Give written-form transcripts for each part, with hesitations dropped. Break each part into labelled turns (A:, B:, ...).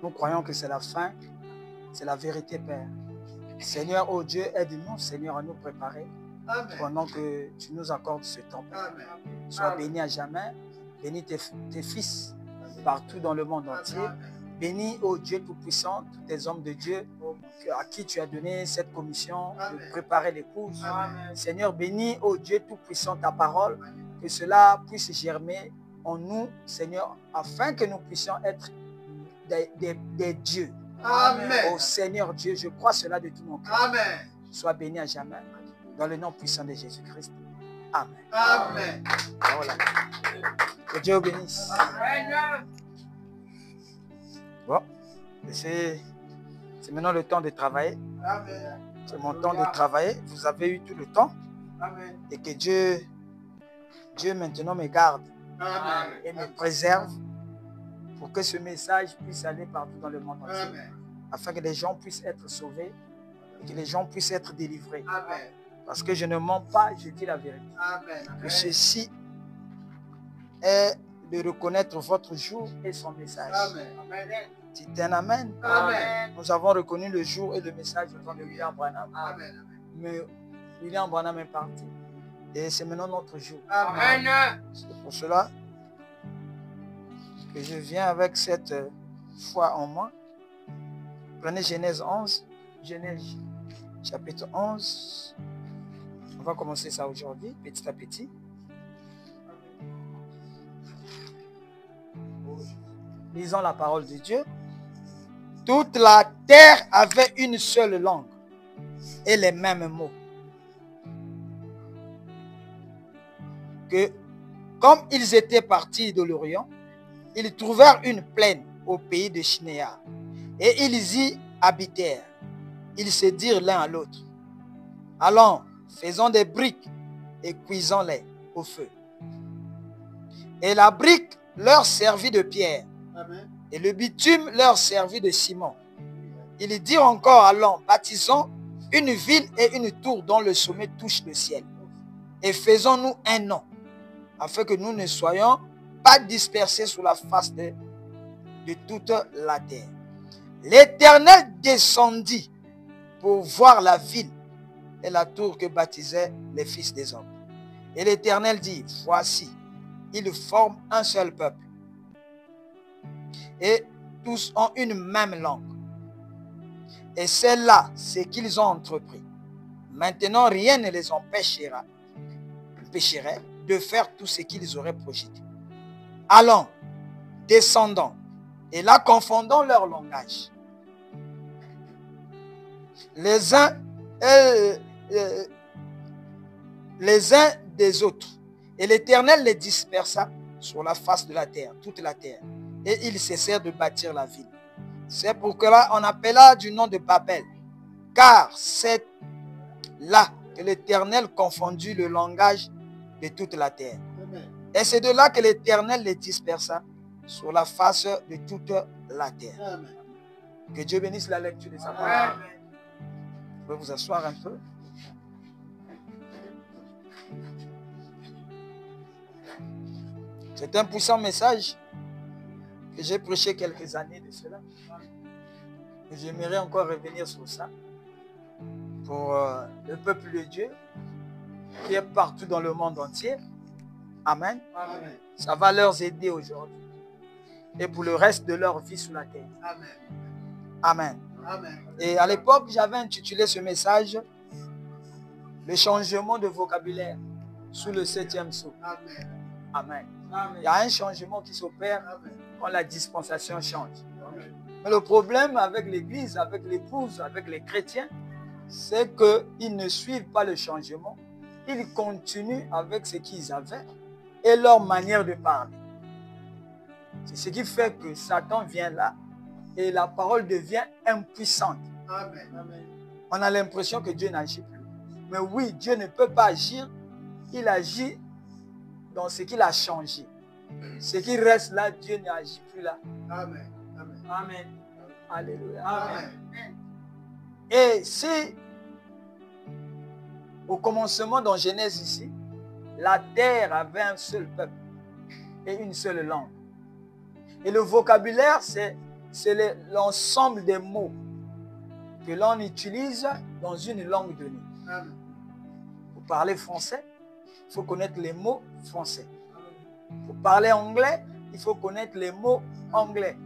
A: Nous croyons que c'est la fin, c'est la vérité, Père. Seigneur, oh Dieu, aide-nous, Seigneur, à nous préparer pendant que tu nous accordes ce temps, Père. Sois béni à jamais. Bénis tes fils partout dans le monde entier. Bénis, ô Dieu Tout-Puissant, tous tes hommes de Dieu à qui tu as donné cette commission de préparer l'épouse. Seigneur, bénis, ô Dieu Tout-Puissant, ta parole, que cela puisse germer en nous, Seigneur, afin que nous puissions être des dieux.
B: Amen.
A: Ô Seigneur Dieu, je crois cela de tout mon cœur.
B: Amen.
A: Sois béni à jamais. Dans le nom puissant de Jésus-Christ. Amen.
B: Amen.
A: Voilà. Que Dieu vous bénisse. Bon, c'est maintenant le temps de travailler.
B: Amen.
A: C'est mon temps de travailler. Vous avez eu tout le temps.
B: Amen.
A: Et que Dieu maintenant me garde
B: Amen.
A: et me préserve pour que ce message puisse aller partout dans le monde entier.
B: Amen.
A: Afin que les gens puissent être sauvés et que les gens puissent être délivrés.
B: Amen.
A: Parce que je ne mens pas, je dis la vérité.
B: Amen.
A: Que ceci est de reconnaître votre jour et son message.
B: Amen.
A: Dites un amen.
B: Amen.
A: Nous avons reconnu le jour et le message au temps de William Branham.
B: Amen.
A: Mais William Branham est parti. Et c'est maintenant notre jour.
B: Amen.
A: C'est pour cela que je viens avec cette foi en moi. Prenez Genèse 11. Genèse chapitre 11. On va commencer ça aujourd'hui, petit à petit. Lisons la parole de Dieu. Toute la terre avait une seule langue et les mêmes mots. Que, comme ils étaient partis de l'Orient, ils trouvèrent une plaine au pays de Shinéar et ils y habitèrent. Ils se dirent l'un à l'autre: allons, faisons des briques et cuisons-les au feu. Et la brique leur servit de pierre.
B: Amen.
A: Et le bitume leur servit de ciment. Ils dirent encore: allons, bâtissons une ville et une tour dont le sommet touche le ciel. Et faisons-nous un nom, afin que nous ne soyons pas dispersés sur la face de toute la terre. L'Éternel descendit pour voir la ville et la tour que baptisaient les fils des hommes. Et l'Éternel dit: voici, ils forment un seul peuple. Et tous ont une même langue. Et c'est là ce qu'ils ont entrepris. Maintenant, rien ne les empêcherait de faire tout ce qu'ils auraient projeté. Allons, descendons, et là confondons leur langage. Les uns des autres. Et l'Éternel les dispersa sur la face de la terre, toute la terre. Et ils cessèrent de bâtir la ville. C'est pourquoi on appela du nom de Babel, car c'est là que l'Éternel confondit le langage de toute la terre.
B: Amen.
A: Et c'est de là que l'Éternel les dispersa sur la face de toute la terre.
B: Amen.
A: Que Dieu bénisse la lecture de sa parole.
B: Amen.
A: Vous pouvez vous asseoir un peu. C'est un puissant message que j'ai prêché quelques années de cela. Et j'aimerais encore revenir sur ça pour le peuple de Dieu qui est partout dans le monde entier. Amen.
B: Amen.
A: Ça va leur aider aujourd'hui et pour le reste de leur vie sur la terre.
B: Amen.
A: Amen.
B: Amen.
A: Et à l'époque, j'avais intitulé ce message « Le changement de vocabulaire sous le 7e sceau ».
B: Amen.
A: Amen.
B: Amen.
A: Il y a un changement qui s'opère
B: Amen.
A: quand la dispensation change.
B: Amen.
A: Mais le problème avec l'Église, avec l'épouse, avec les chrétiens, c'est qu'ils ne suivent pas le changement. Ils continuent avec ce qu'ils avaient et leur manière de parler. C'est ce qui fait que Satan vient là et la parole devient impuissante.
B: Amen. Amen.
A: On a l'impression que Dieu n'agit plus. Mais oui, Dieu ne peut pas agir. Il agit dans ce qu'il a changé. Ce qui reste là, Dieu n'agit plus là.
B: Amen. Amen.
A: Amen. Alléluia.
B: Amen.
A: Et si, au commencement dans Genèse ici, la terre avait un seul peuple et une seule langue. Et le vocabulaire, c'est c'est l'ensemble des mots que l'on utilise dans une langue donnée.
B: Amen.
A: Pour parler français, il faut connaître les mots français. Pour parler anglais, il faut connaître les mots anglais.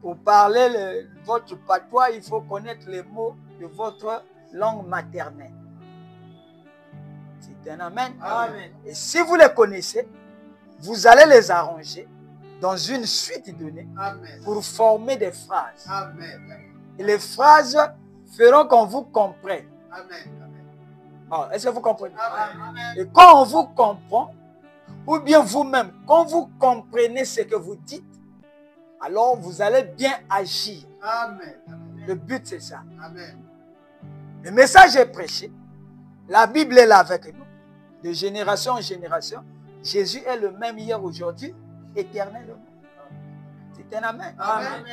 A: Pour parler votre patois, il faut connaître les mots de votre langue maternelle. C'est un amen.
B: Amen.
A: Et si vous les connaissez, vous allez les arranger dans une suite donnée
B: Amen.
A: pour former des phrases.
B: Amen.
A: Et les phrases feront qu'on vous comprenne.
B: Amen.
A: Ah, est-ce que vous comprenez?
B: Amen.
A: Et quand on vous comprend, ou bien vous-même, quand vous comprenez ce que vous dites, alors vous allez bien agir.
B: Amen.
A: Le but, c'est ça.
B: Amen.
A: Le message est prêché. La Bible est là avec nous. De génération en génération, Jésus est le même hier, aujourd'hui, éternellement. C'est un amen.
B: Amen.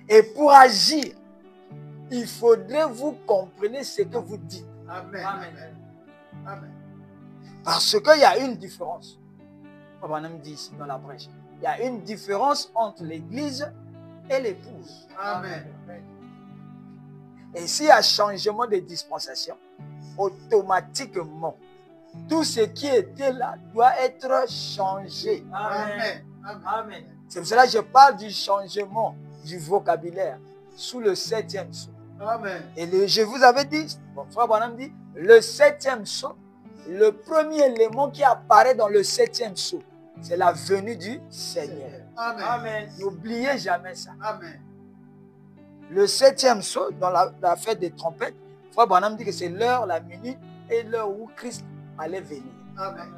A: Et pour agir, il faudrait vous compreniez ce que vous dites.
B: Amen. Amen. Amen.
A: Parce qu'il y a une différence. On va nous dire ici dans la brèche. Il y a une différence entre l'église et l'épouse.
B: Amen.
A: Et s'il y a changement de dispensation, automatiquement, tout ce qui était là doit être changé.
B: Amen.
C: Amen.
A: C'est pour cela que je parle du changement du vocabulaire sous le 7e sceau.
B: Amen.
A: Et je vous avais dit, mon frère Branham dit, le 7e sceau, le premier élément qui apparaît dans le 7e sceau, c'est la venue du Seigneur.
B: Amen.
C: Amen.
A: N'oubliez jamais ça.
B: Amen.
A: Le 7e sceau, dans la fête des trompettes, frère Branham dit que c'est l'heure, la minute et l'heure où Christ allait venir.
B: Amen.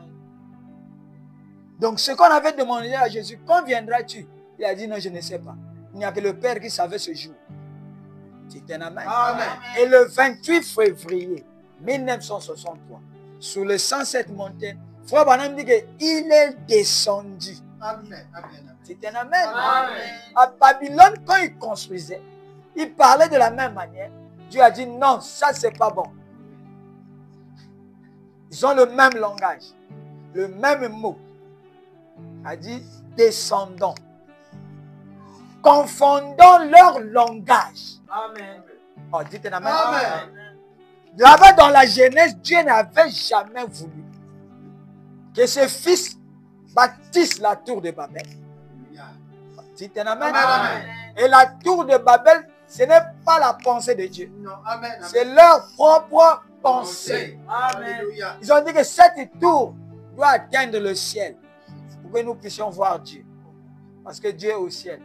A: Donc ce qu'on avait demandé à Jésus, quand viendras-tu? Il a dit non, je ne sais pas. Il n'y a que le Père qui savait ce jour. C'est un amen.
B: Amen.
A: Et le 28 février 1963, sur le 107 montagne, frère Branham dit qu'il est descendu.
B: Amen. Amen.
A: C'est un amen.
B: Amen.
A: À Babylone, quand il construisait, il parlait de la même manière. Dieu a dit non, ça c'est pas bon. Ils ont le même langage, le même mot. Il a dit descendons. Confondons leur langage.
C: Amen.
A: Oh, dites un amen.
B: Amen.
A: Là-bas dans la Genèse, Dieu n'avait jamais voulu que ses fils bâtissent la tour de Babel. Dites un amen.
B: Amen.
A: Et la tour de Babel, ce n'est pas la pensée de Dieu.
B: Non. Amen.
A: C'est leur propre pensée.
C: Amen.
B: Alléluia.
A: Ils ont dit que cette tour doit atteindre le ciel pour que nous puissions voir Dieu. Parce que Dieu est au ciel.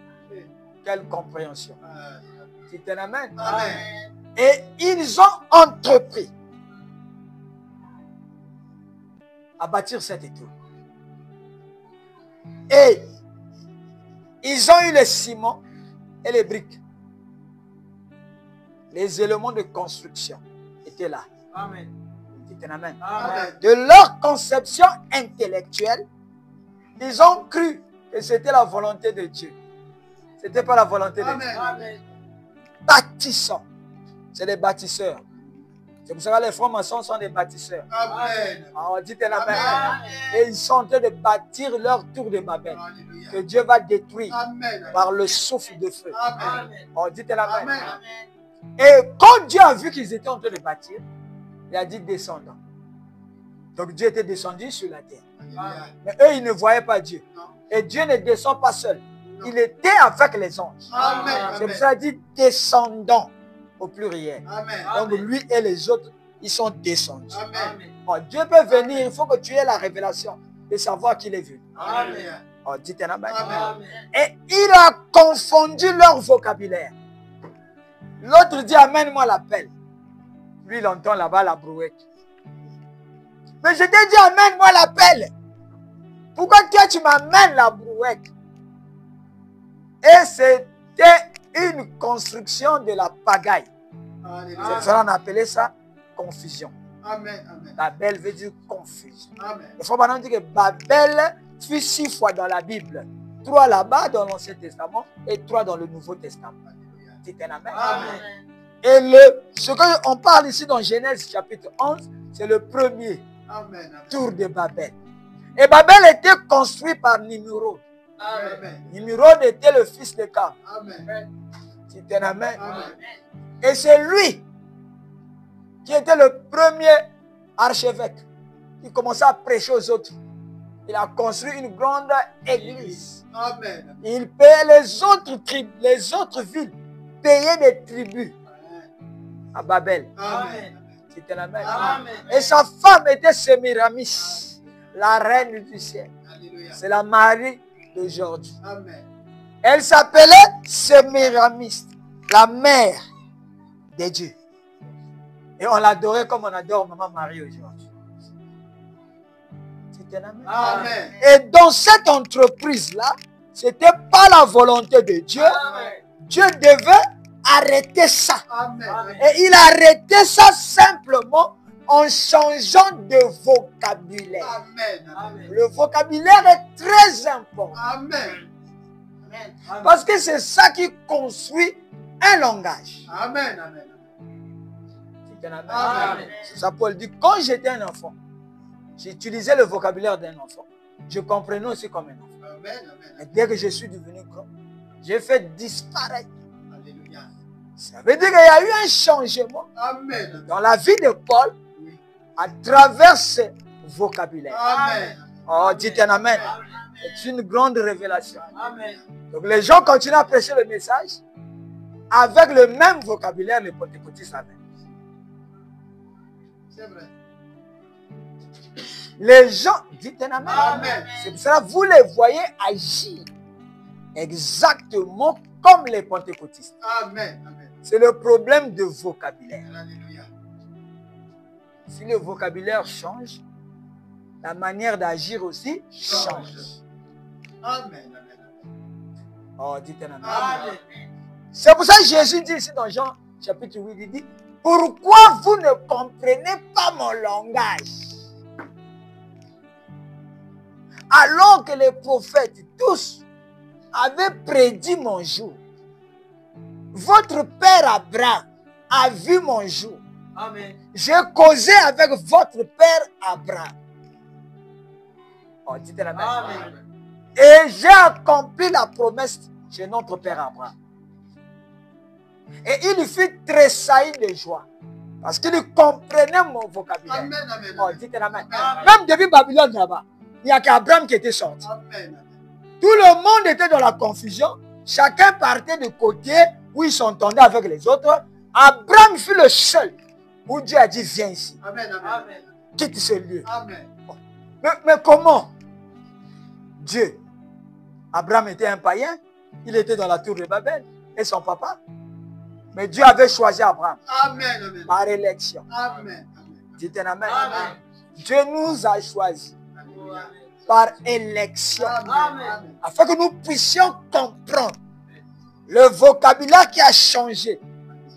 A: Quelle compréhension. C'est un amen.
B: Amen.
A: Et ils ont entrepris à bâtir cette tour. Et ils ont eu le ciment et les briques. Les éléments de construction étaient là.
C: Amen.
A: C'est un amen.
C: Amen.
A: De leur conception intellectuelle, ils ont cru que c'était la volonté de Dieu. Ce n'était pas la volonté de Dieu.
B: Amen.
C: Amen.
A: Bâtissants, c'est des bâtisseurs. C'est pour ça que les francs-maçons sont des bâtisseurs.
B: Amen.
A: Alors, dites un amen.
B: Amen.
A: Et ils sont en train de bâtir leur tour de Babel,
B: Alléluia.
A: que Dieu va détruire
B: Amen.
A: par le souffle de feu.
B: Amen.
A: Alors, dites un amen.
B: Amen.
A: Et quand Dieu a vu qu'ils étaient en train de bâtir, il a dit descendant. Donc Dieu était descendu sur la terre.
B: Alléluia.
A: Mais eux, ils ne voyaient pas Dieu.
B: Non.
A: Et Dieu ne descend pas seul. Il était avec les anges.
B: Amen.
A: C'est pour ça qu'il dit descendant au pluriel.
B: Amen.
A: Donc lui et les autres, ils sont descendus.
B: Amen.
A: Oh, Dieu peut venir, il faut que tu aies la révélation de savoir qu'il est venu.
B: Alléluia.
A: Oh, dites un amen.
B: Amen.
A: Et il a confondu leur vocabulaire. L'autre dit amène-moi la pelle. Lui, il entend là-bas la brouette. Mais je t'ai dit amène-moi la pelle. Pourquoi toi tu m'amènes la brouette? Et c'était une construction de la pagaille. C'est
B: Alléluia.
A: pour ça qu'on appelait ça confusion.
B: Amen. Amen.
A: Babel veut dire confusion.
B: Amen.
A: Il faut maintenant dire que Babel fut 6 fois dans la Bible. 3 là-bas dans l'Ancien Testament et 3 dans le Nouveau Testament.
B: Alléluia.
A: C'est un amen.
B: Amen.
A: Et ce qu'on parle ici dans Genèse chapitre 11, c'est le premier
B: Amen.
A: tour de Babel. Et Babel était construit par Nimrod.
B: Amen.
A: Nimrod était le fils de Cam.
B: Amen.
A: C'était un amen.
B: Amen.
A: Et c'est lui qui était le premier archevêque. Il commençait à prêcher aux autres. Il a construit une grande église.
B: Amen.
A: Il payait les autres tribus, les autres villes payaient des tribus à Babel.
B: Amen.
A: C'était la même.
B: Amen.
A: Et sa femme était Sémiramis, la reine du ciel.
B: Alléluia.
A: C'est la Marie d'aujourd'hui.
B: Amen.
A: Elle s'appelait Sémiramis, la mère des dieux. Et on l'adorait comme on adore Maman Marie aujourd'hui. C'était la même.
B: Amen.
A: Et dans cette entreprise-là, ce n'était pas la volonté de Dieu.
B: Amen.
A: Dieu devait arrêter ça.
B: Amen.
A: Et il a arrêté ça simplement en changeant de vocabulaire.
B: Amen.
A: Le vocabulaire est très important.
B: Amen.
A: Parce que c'est ça qui construit un langage.
B: Amen. Amen.
A: Amen. C'est ça Paul dit, quand j'étais un enfant, j'utilisais le vocabulaire d'un enfant. Je comprenais aussi comme un enfant.
B: Amen.
A: Et dès que je suis devenu grand, j'ai fait disparaître.
B: Alléluia.
A: Ça veut dire qu'il y a eu un changement
B: Amen.
A: dans la vie de Paul
B: Oui.
A: à travers ce vocabulaire.
B: Amen.
A: Oh, dites un amen. C'est une grande révélation.
B: Amen.
A: Donc les gens continuent à prêcher le message avec le même vocabulaire les pentecôtistes avaient.
B: C'est vrai.
A: Les gens, dites un amen.
B: Amen.
A: C'est pour ça que vous les voyez agir exactement comme les pentecôtistes.
B: Amen. Amen.
A: C'est le problème de vocabulaire.
B: Alléluia.
A: Si le vocabulaire change, la manière d'agir aussi change.
B: Amen.
A: Oh, dites un amen.
B: Amen.
A: C'est pour ça que Jésus dit ici dans Jean chapitre 8, il dit, pourquoi vous ne comprenez pas mon langage? Alors que les prophètes tous avaient prédit mon jour. Votre père Abraham a vu mon jour.
B: Amen.
A: J'ai causé avec votre père Abraham. Oh, dites la même.
B: Amen.
A: Et j'ai accompli la promesse chez notre père Abraham. Et il fut tressailli de joie. Parce qu'il comprenait mon vocabulaire.
B: Amen. Amen.
A: Oh, dites la même.
B: Amen.
A: Même depuis Babylone là-bas, il n'y a qu'Abraham qui était sorti.
B: Amen.
A: Tout le monde était dans la confusion. Chacun partait de côté où il s'entendait avec les autres. Abraham fut le seul où Dieu a dit, viens ici.
B: Amen. Amen.
A: Quitte ce lieu.
B: Amen.
A: Mais comment? Dieu. Abraham était un païen. Il était dans la tour de Babel. Et son papa. Mais Dieu avait choisi Abraham.
B: Amen. Amen.
A: Par élection.
B: Amen.
A: Dites un amen.
B: Amen.
A: Dieu nous a choisis
B: Alléluia.
A: par élection.
B: Amen.
A: Afin que nous puissions comprendre le vocabulaire qui a changé.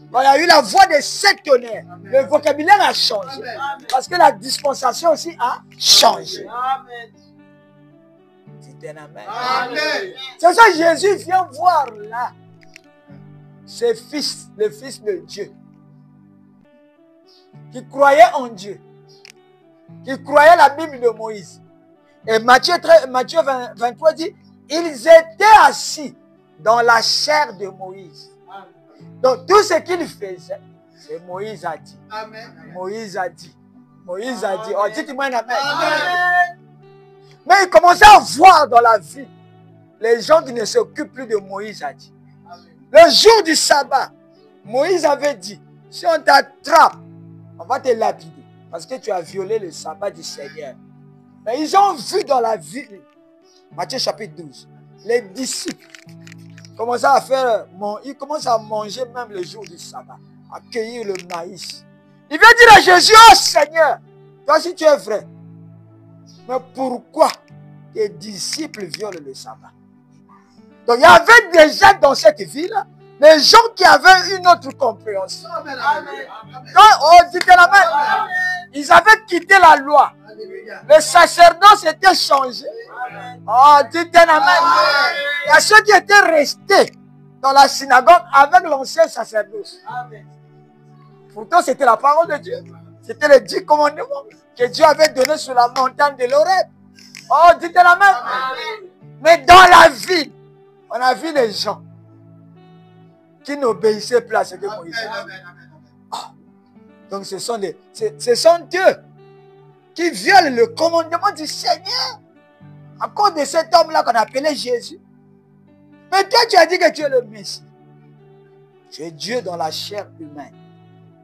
A: Quand il y a eu la voix des sept tonnerres, le vocabulaire a changé.
B: Amen.
A: Parce que la dispensation aussi a changé.
B: Amen.
A: Dites un amen.
B: Amen.
A: C'est ça que Jésus vient voir là. Ses fils, le fils de Dieu, qui croyait en Dieu, qui croyait la Bible de Moïse. Et Matthieu 23 dit, ils étaient assis dans la chair de Moïse. Donc tout ce qu'il faisait, c'est Moïse a dit.
B: Amen.
A: Moïse a dit. Moïse a dit. Oh, dites-moi un amen.
B: Amen.
A: Mais il commençait à voir dans la vie les gens qui ne s'occupent plus de Moïse a dit. Le jour du sabbat, Moïse avait dit, si on t'attrape, on va te lapider. Parce que tu as violé le sabbat du Seigneur. Mais ils ont vu dans la vie, Matthieu chapitre 12, les disciples commençaient à faire, ils commencent à manger même le jour du sabbat, à cueillir le maïs. Il vient dire à Jésus, oh Seigneur, toi si tu es vrai, mais pourquoi tes disciples violent le sabbat? Donc il y avait déjà dans cette ville des gens qui avaient une autre compréhension.
B: Amen. Amen.
A: Donc, oh, dites la même. Ils avaient quitté la loi.
B: Alléluia.
A: Le sacerdoce était changé. Oh, dites un amen. Il y a ceux qui étaient restés dans la synagogue avec l'ancien sacerdoce.
B: Amen.
A: Pourtant, c'était la parole de Dieu. C'était les 10 commandements que Dieu avait donnés sur la montagne de l'Oreb. Oh, dites la même. Mais dans la vie, on a vu les gens qui n'obéissaient plus à ce que Moïse a dit. Donc ce sont eux qui violent le commandement du Seigneur à cause de cet homme-là qu'on appelait Jésus. Mais toi, tu as dit que tu es le Messie. Tu es Dieu dans la chair humaine.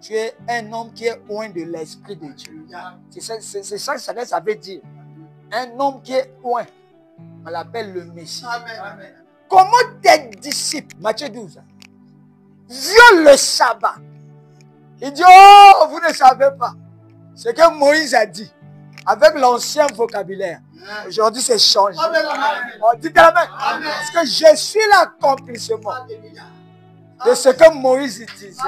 A: Tu es un homme qui est oint de l'Esprit de Dieu. C'est ça que ça veut dire. Un homme qui est oint. On l'appelle le Messie.
B: Amen.
A: Comment tes disciples, Matthieu 12, violent le sabbat? Il dit, oh, vous ne savez pas ce que Moïse a dit avec l'ancien vocabulaire. Aujourd'hui, c'est changé. On dit Amen. Parce que je suis l'accomplissement de ce que Moïse disait.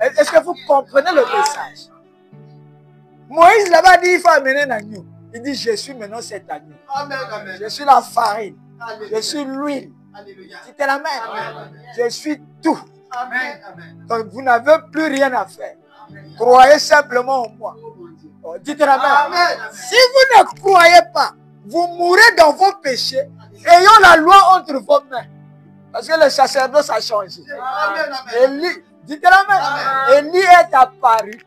A: Est-ce que vous comprenez le message? Moïse là-bas dit, il faut amener un agneau. Il dit, je suis maintenant cet agneau. Je suis la farine. Je suis l'huile. Dites Amen. Je suis tout. Donc vous n'avez plus rien à faire. Croyez simplement en moi. Dites Amen. Si vous ne croyez pas, vous mourrez dans vos péchés, ayant la loi entre vos mains. Parce que le sacerdoce a changé. Élie, dites Amen. Élie est apparu.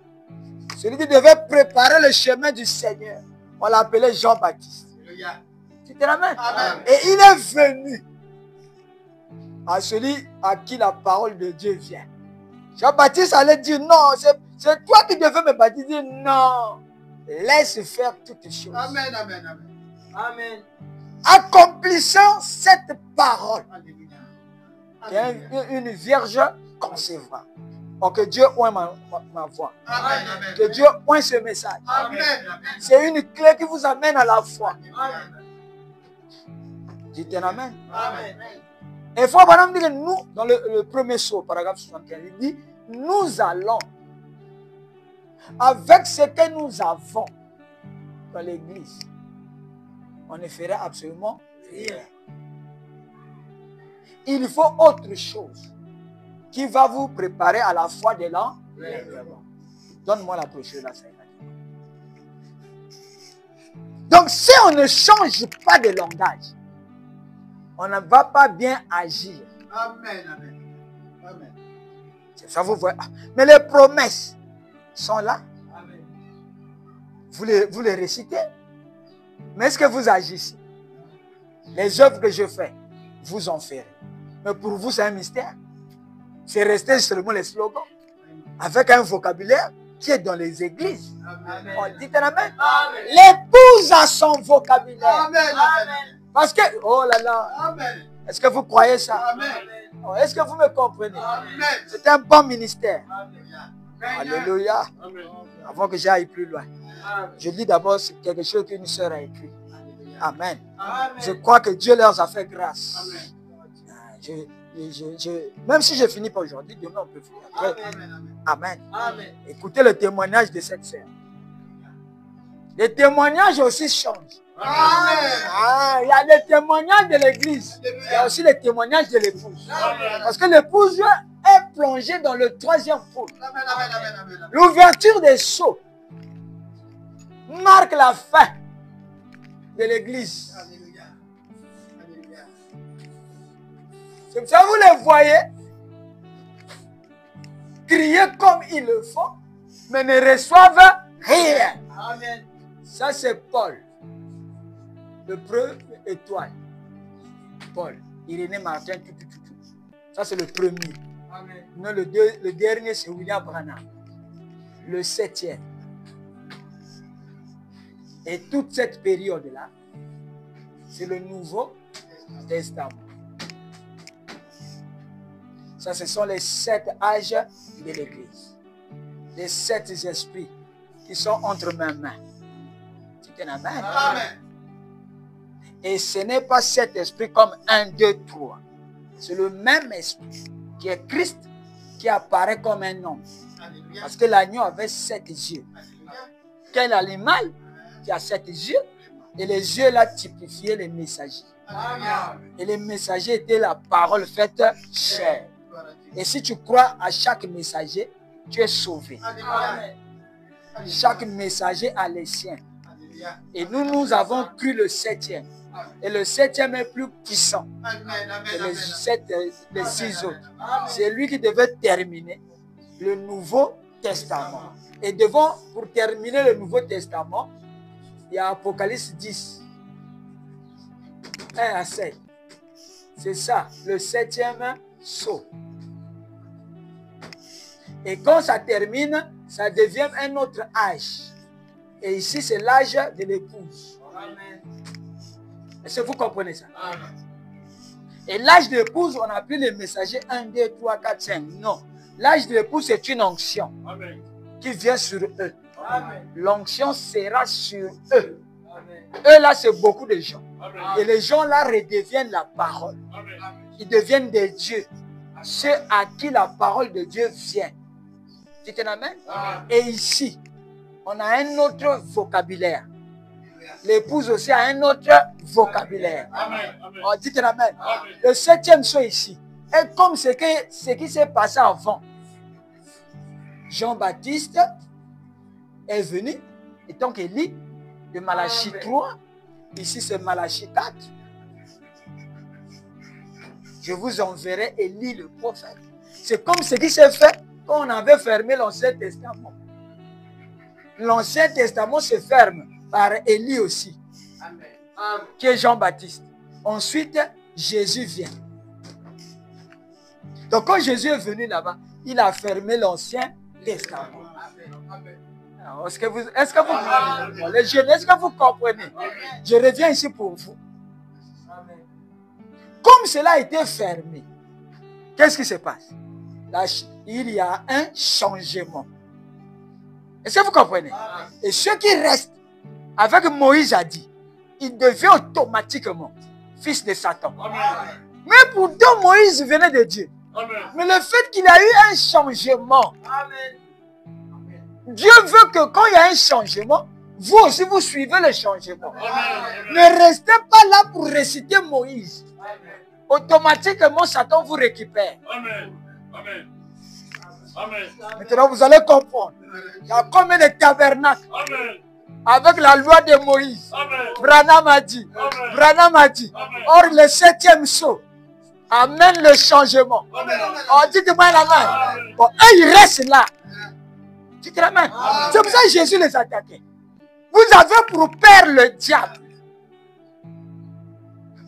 A: Celui qui devait préparer le chemin du Seigneur. On l'appelait Jean-Baptiste. Dites Amen. Et il est venu à celui à qui la parole de Dieu vient. Jean-Baptiste allait dire non, c'est toi qui devais me baptiser. Non, laisse faire toutes choses.
B: Amen.
A: Accomplissant cette parole, une vierge concevra. Oh, que Dieu oint ma voix. Que Dieu oint ce message. C'est une clé qui vous amène à la foi. Dites Amen. Et il faut dire que nous, dans le premier saut, paragraphe 75, il dit, nous allons, avec ce que nous avons dans l'église, on ne ferait absolument rien. Il faut autre chose qui va vous préparer à la foi de l'enlèvement. Donne-moi la brochure là, ça ira. Donc, si on ne change pas de langage, on ne va pas bien agir.
B: Amen.
A: C'est ça, vous voyez. Mais les promesses sont là.
B: Amen.
A: Vous les récitez. Mais est-ce que vous agissez? Les œuvres que je fais, vous en ferez. Mais pour vous, c'est un mystère. C'est resté seulement les slogans. Avec un vocabulaire qui est dans les églises.
B: Amen.
A: On dit Amen. L'épouse a son vocabulaire.
B: Amen.
A: Parce que, oh là là,
B: Amen.
A: est-ce que vous croyez ça?
B: Amen.
A: Oh, est-ce que vous me comprenez?
B: Amen.
A: C'est un bon ministère.
B: Amen.
A: Alléluia. Avant que j'aille plus loin, je lis d'abord quelque chose qu'une sœur a écrit. Amen. Je crois que Dieu leur a fait grâce. Même si je finis pas aujourd'hui, demain on peut finir. Après. Amen. Écoutez le témoignage de cette sœur. Les témoignages aussi changent. Il y a les témoignages de l'église. Il y a aussi les témoignages de l'épouse. Parce que l'épouse est plongée dans le troisième pôle. L'ouverture des sceaux marque la fin de l'église. C'est pour ça que vous les voyez crier comme ils le font, mais ne reçoivent rien.
B: Amen.
A: Ça, c'est Paul. Le premier étoile. Paul. Irénée Martin, tout. Ça, c'est le premier.
B: Amen.
A: Non, le dernier, c'est William Branham. Le 7e. Et toute cette période-là, c'est le Nouveau Testament. Ça, ce sont les 7 âges de l'Église. Les 7 esprits qui sont entre mes mains. C'est un amen.
B: Amen.
A: Et ce n'est pas 7 esprits comme 1, 2, 3. C'est le même esprit qui est Christ qui apparaît comme un homme. Parce que l'agneau avait 7 yeux. Quel animal qui a 7 yeux? Et les yeux là typifiaient les messagers.
B: Amen.
A: Et les messagers étaient la parole faite chair. Et si tu crois à chaque messager, tu es sauvé.
B: Amen.
A: Chaque messager a les siens. Et nous avons cru le 7e. Et le 7e est plus puissant
B: Amen.
A: que les 6 autres. C'est lui qui devait terminer le Nouveau Testament. Et pour terminer le Nouveau Testament, il y a Apocalypse 10, 1 à 7. C'est ça, le 7e sceau. Et quand ça termine, ça devient un autre âge. Et ici, c'est l'âge de l'épouse. Est-ce que vous comprenez ça? Et l'âge de l'épouse, on n'a plus les messagers 1, 2, 3, 4, 5. Non. L'âge de l'épouse, c'est une onction qui vient sur eux. L'onction sera sur eux. Eux là, c'est beaucoup de gens. Et les gens là redeviennent la parole. Ils deviennent des dieux. Ceux à qui la parole de Dieu vient. Dites un amen. Et ici, on a un autre vocabulaire. L'épouse aussi a un autre vocabulaire. Oh, dites un amen. Le 7e sceau ici est comme ce qui s'est passé avant. Jean-Baptiste est venu, et donc Élie, de Malachie 3, ici c'est Malachie 4. Je vous enverrai Élie le prophète. C'est comme ce qui s'est fait quand on avait fermé l'Ancien Testament. L'Ancien Testament se ferme par Élie aussi, qui est Jean-Baptiste. Ensuite, Jésus vient. Donc quand Jésus est venu là-bas, il a fermé l'Ancien Testament. Est-ce que vous, les jeunes, est-ce que vous comprenez? Je reviens ici pour vous. Comme cela a été fermé, qu'est-ce qui se passe? Là, il y a un changement. Est-ce que vous comprenez? Et ceux qui restent, avec Moïse a dit, il devient automatiquement fils de Satan. Mais pourtant, Moïse venait de Dieu. Mais le fait qu'il y a eu un changement, Dieu veut que quand il y a un changement, vous aussi vous suivez le changement. Ne restez pas là pour réciter Moïse. Automatiquement, Satan vous récupère. Maintenant, vous allez comprendre. Il y a combien de tabernacles avec la loi de Moïse? Branham a dit. Or, le 7e sceau amène le changement. Oh, dites-moi la main. Bon, eux, ils restent là. Dites la main. C'est pour ça que Jésus les attaquait. Vous avez pour père le diable.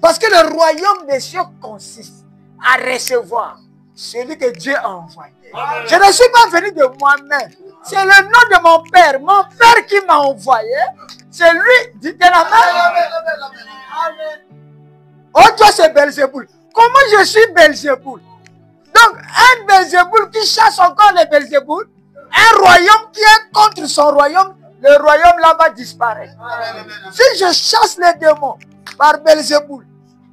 A: Parce que le royaume des cieux consiste à recevoir celui que Dieu a envoyé. Je ne suis pas venu de moi-même. C'est le nom de mon père. Mon père qui m'a envoyé. C'est lui. Dites la main. Oh, toi, c'est Belzéboul. Comment je suis Belzéboul? Donc, un Belzéboul qui chasse encore les Belzéboul, un royaume qui est contre son royaume, le royaume là va disparaître. Si je chasse les démons par Belzéboul,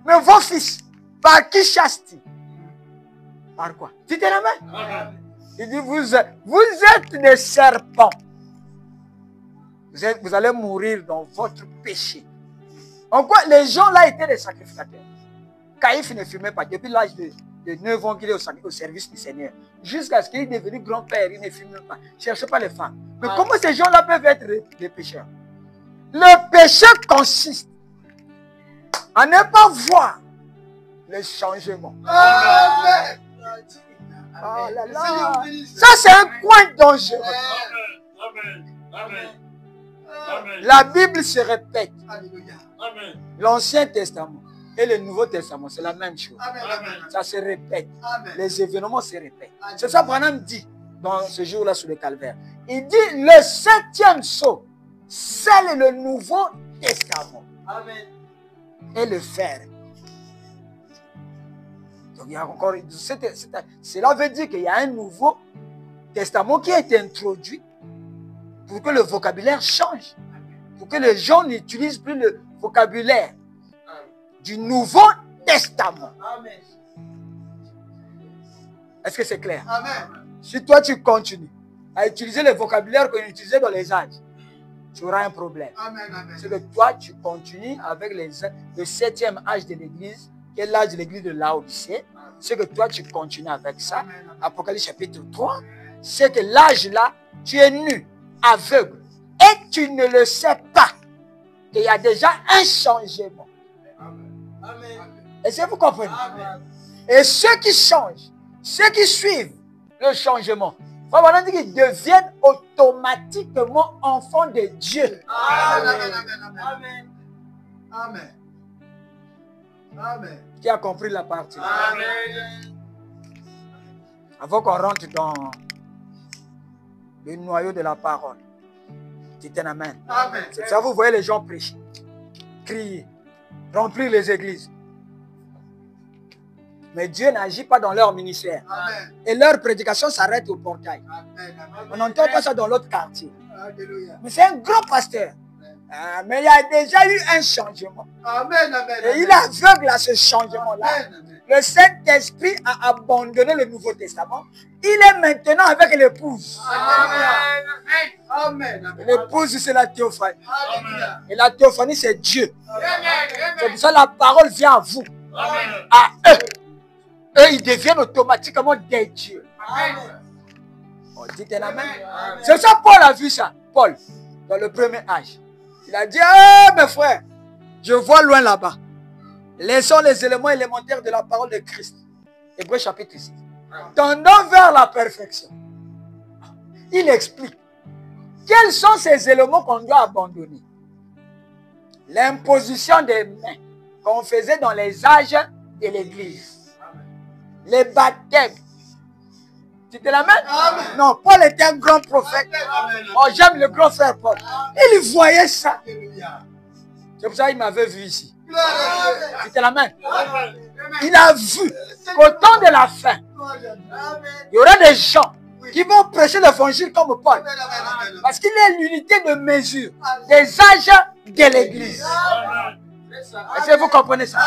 A: mais vos fils, par qui chassent-ils? Par quoi? Dites la main. Il dit, vous êtes des serpents. Vous allez mourir dans votre péché. En quoi les gens là étaient des sacrificateurs. Caïphe ne fumait pas depuis l'âge de 9 ans qu'il est au service du Seigneur. Jusqu'à ce qu'il est devenu grand-père, il ne fume pas. Ne cherchez pas les femmes. Mais comment ces gens-là peuvent être des pécheurs? Le péché consiste à ne pas voir le changement. Amen. Oh là là. Ça, c'est un coin dangereux. La Bible se répète. L'Ancien Testament et le Nouveau Testament, c'est la même chose. Ça se répète. Les événements se répètent. C'est ça que Branham dit dans ce jour-là sur le calvaire. Il dit le 7e sceau, c'est le Nouveau Testament. Et le fer. Donc il y a encore. Cela veut dire qu'il y a un Nouveau Testament qui a été introduit pour que le vocabulaire change. Pour que les gens n'utilisent plus le vocabulaire du Nouveau Testament. Est-ce que c'est clair? Amen. Si toi tu continues à utiliser le vocabulaire qu'on utilisait dans les âges, tu auras un problème. C'est que toi tu continues avec le 7e âge de l'Église, qui est l'âge de l'Église de Laodicée. C'est que toi tu continues avec ça. Apocalypse chapitre 3, c'est que l'âge là, tu es nu, aveugle, et tu ne le sais pas qu'il y a déjà un changement. Est-ce que vous comprenez? Et ceux qui changent, ceux qui suivent le changement, voilà, qu'ils deviennent automatiquement enfants de Dieu.
B: Amen. Amen. Amen.
A: Qui a compris la partie?
B: Amen.
A: Avant qu'on rentre dans le noyau de la parole, dites un amen.
B: Amen.
A: C'est ça, vous voyez les gens prêcher, crier, remplir les églises. Mais Dieu n'agit pas dans leur ministère.
B: Amen.
A: Et leur prédication s'arrête au portail.
B: Amen.
A: On n'entend pas ça dans l'autre quartier.
B: Alléluia.
A: Mais c'est un grand pasteur. Ah, mais il y a déjà eu un changement.
B: Amen. Amen.
A: Et il est aveugle à ce changement-là.
B: Amen.
A: Le Saint-Esprit a abandonné le Nouveau Testament. Il est maintenant avec l'épouse.
B: Amen. Amen.
A: L'épouse, c'est la théophanie.
B: Alléluia.
A: Et la théophanie, c'est Dieu.
B: Amen.
A: C'est pour ça que la parole vient à vous.
B: Amen.
A: À eux. Eux, ils deviennent automatiquement des dieux.
B: Amen.
A: On dit un amen. C'est ça, Paul a vu ça. Paul, dans le premier âge. Il a dit, mes frères, je vois loin là-bas. Laissons les éléments élémentaires de la parole de Christ. Hébreux chapitre 6. Tendant vers la perfection. Il explique. Quels sont ces éléments qu'on doit abandonner? L'imposition des mains qu'on faisait dans les âges de l'Église. Les baptêmes. Tu te la mets? Non, Paul était un grand prophète. Oh, j'aime le grand frère Paul. Il voyait ça. C'est pour ça qu'il m'avait vu ici. Tu te la mets? Il a vu qu'au temps de la fin, il y aura des gens qui vont prêcher l'évangile comme Paul. Parce qu'il est l'unité de mesure des âges de l'Église. Est-ce que vous comprenez ça?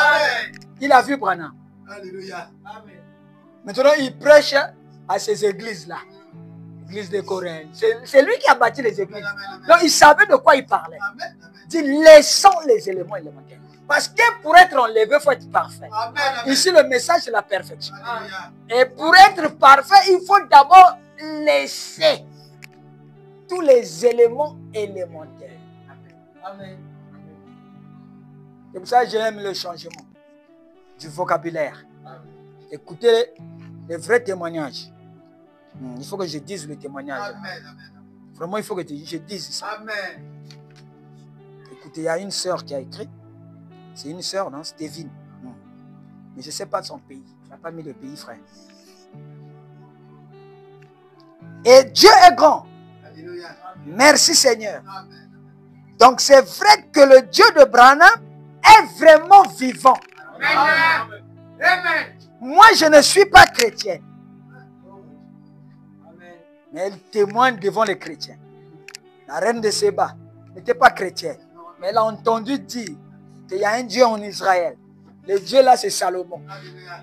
A: Il a vu Branham.
B: Alléluia.
A: Maintenant, il prêche à ces églises-là. L'église de Corinthe. C'est lui qui a bâti les églises. Donc, il savait de quoi il parlait. Il dit, laissons les éléments élémentaires. Parce que pour être enlevé, il faut être parfait. Ici, le message, c'est la perfection. Et pour être parfait, il faut d'abord laisser tous les éléments élémentaires. C'est pour ça que j'aime le changement du vocabulaire. Écoutez les vrais témoignages. Il faut que je dise le témoignage. Vraiment, il faut que je dise ça. Écoutez, il y a une sœur qui a écrit. C'est une sœur, non? Stéphine. Mais je ne sais pas de son pays. Je n'ai pas mis le pays, frère. Et Dieu est grand.
B: Alléluia.
A: Merci Seigneur. Donc c'est vrai que le Dieu de Branham est vraiment vivant.
B: Amen.
A: Moi, je ne suis pas chrétienne. Mais elle témoigne devant les chrétiens. La reine de Séba n'était pas chrétienne. Mais elle a entendu dire qu'il y a un Dieu en Israël. Le Dieu là, c'est Salomon.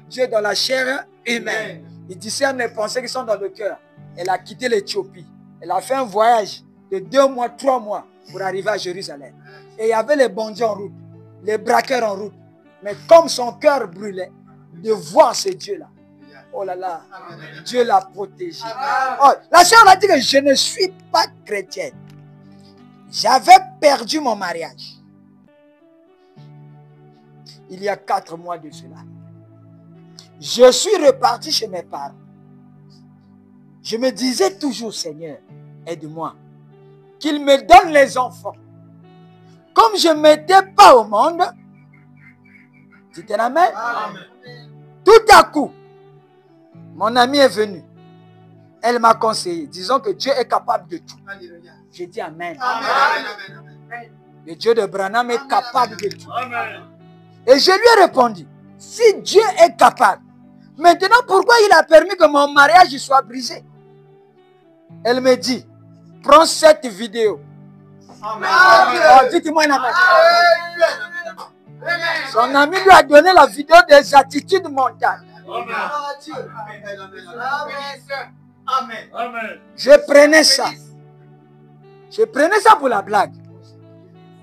A: Dieu dans la chair humaine. Il discerne les pensées qui sont dans le cœur. Elle a quitté l'Éthiopie. Elle a fait un voyage de 2 mois, 3 mois pour arriver à Jérusalem. Et il y avait les bandits en route, les braqueurs en route. Mais comme son cœur brûlait de voir ce Dieu-là, oh là là, Dieu l'a protégé. Oh, la sœur a dit que je ne suis pas chrétienne. J'avais perdu mon mariage. Il y a 4 mois de cela. Je suis reparti chez mes parents. Je me disais toujours, Seigneur, aide-moi. Qu'il me donne les enfants. Comme je ne mettais pas au monde, tu te l'amènes? Tout à coup, mon amie est venue. Elle m'a conseillé, disons que Dieu est capable de tout. J'ai dit Amen. Le Dieu de Branham est capable de tout. Et je lui ai répondu, si Dieu est capable, maintenant pourquoi il a permis que mon mariage soit brisé? Elle me dit, prends cette vidéo. Oh, dites-moi un amen. Son ami lui a donné la vidéo des attitudes mentales. Je prenais ça. Je prenais ça pour la blague.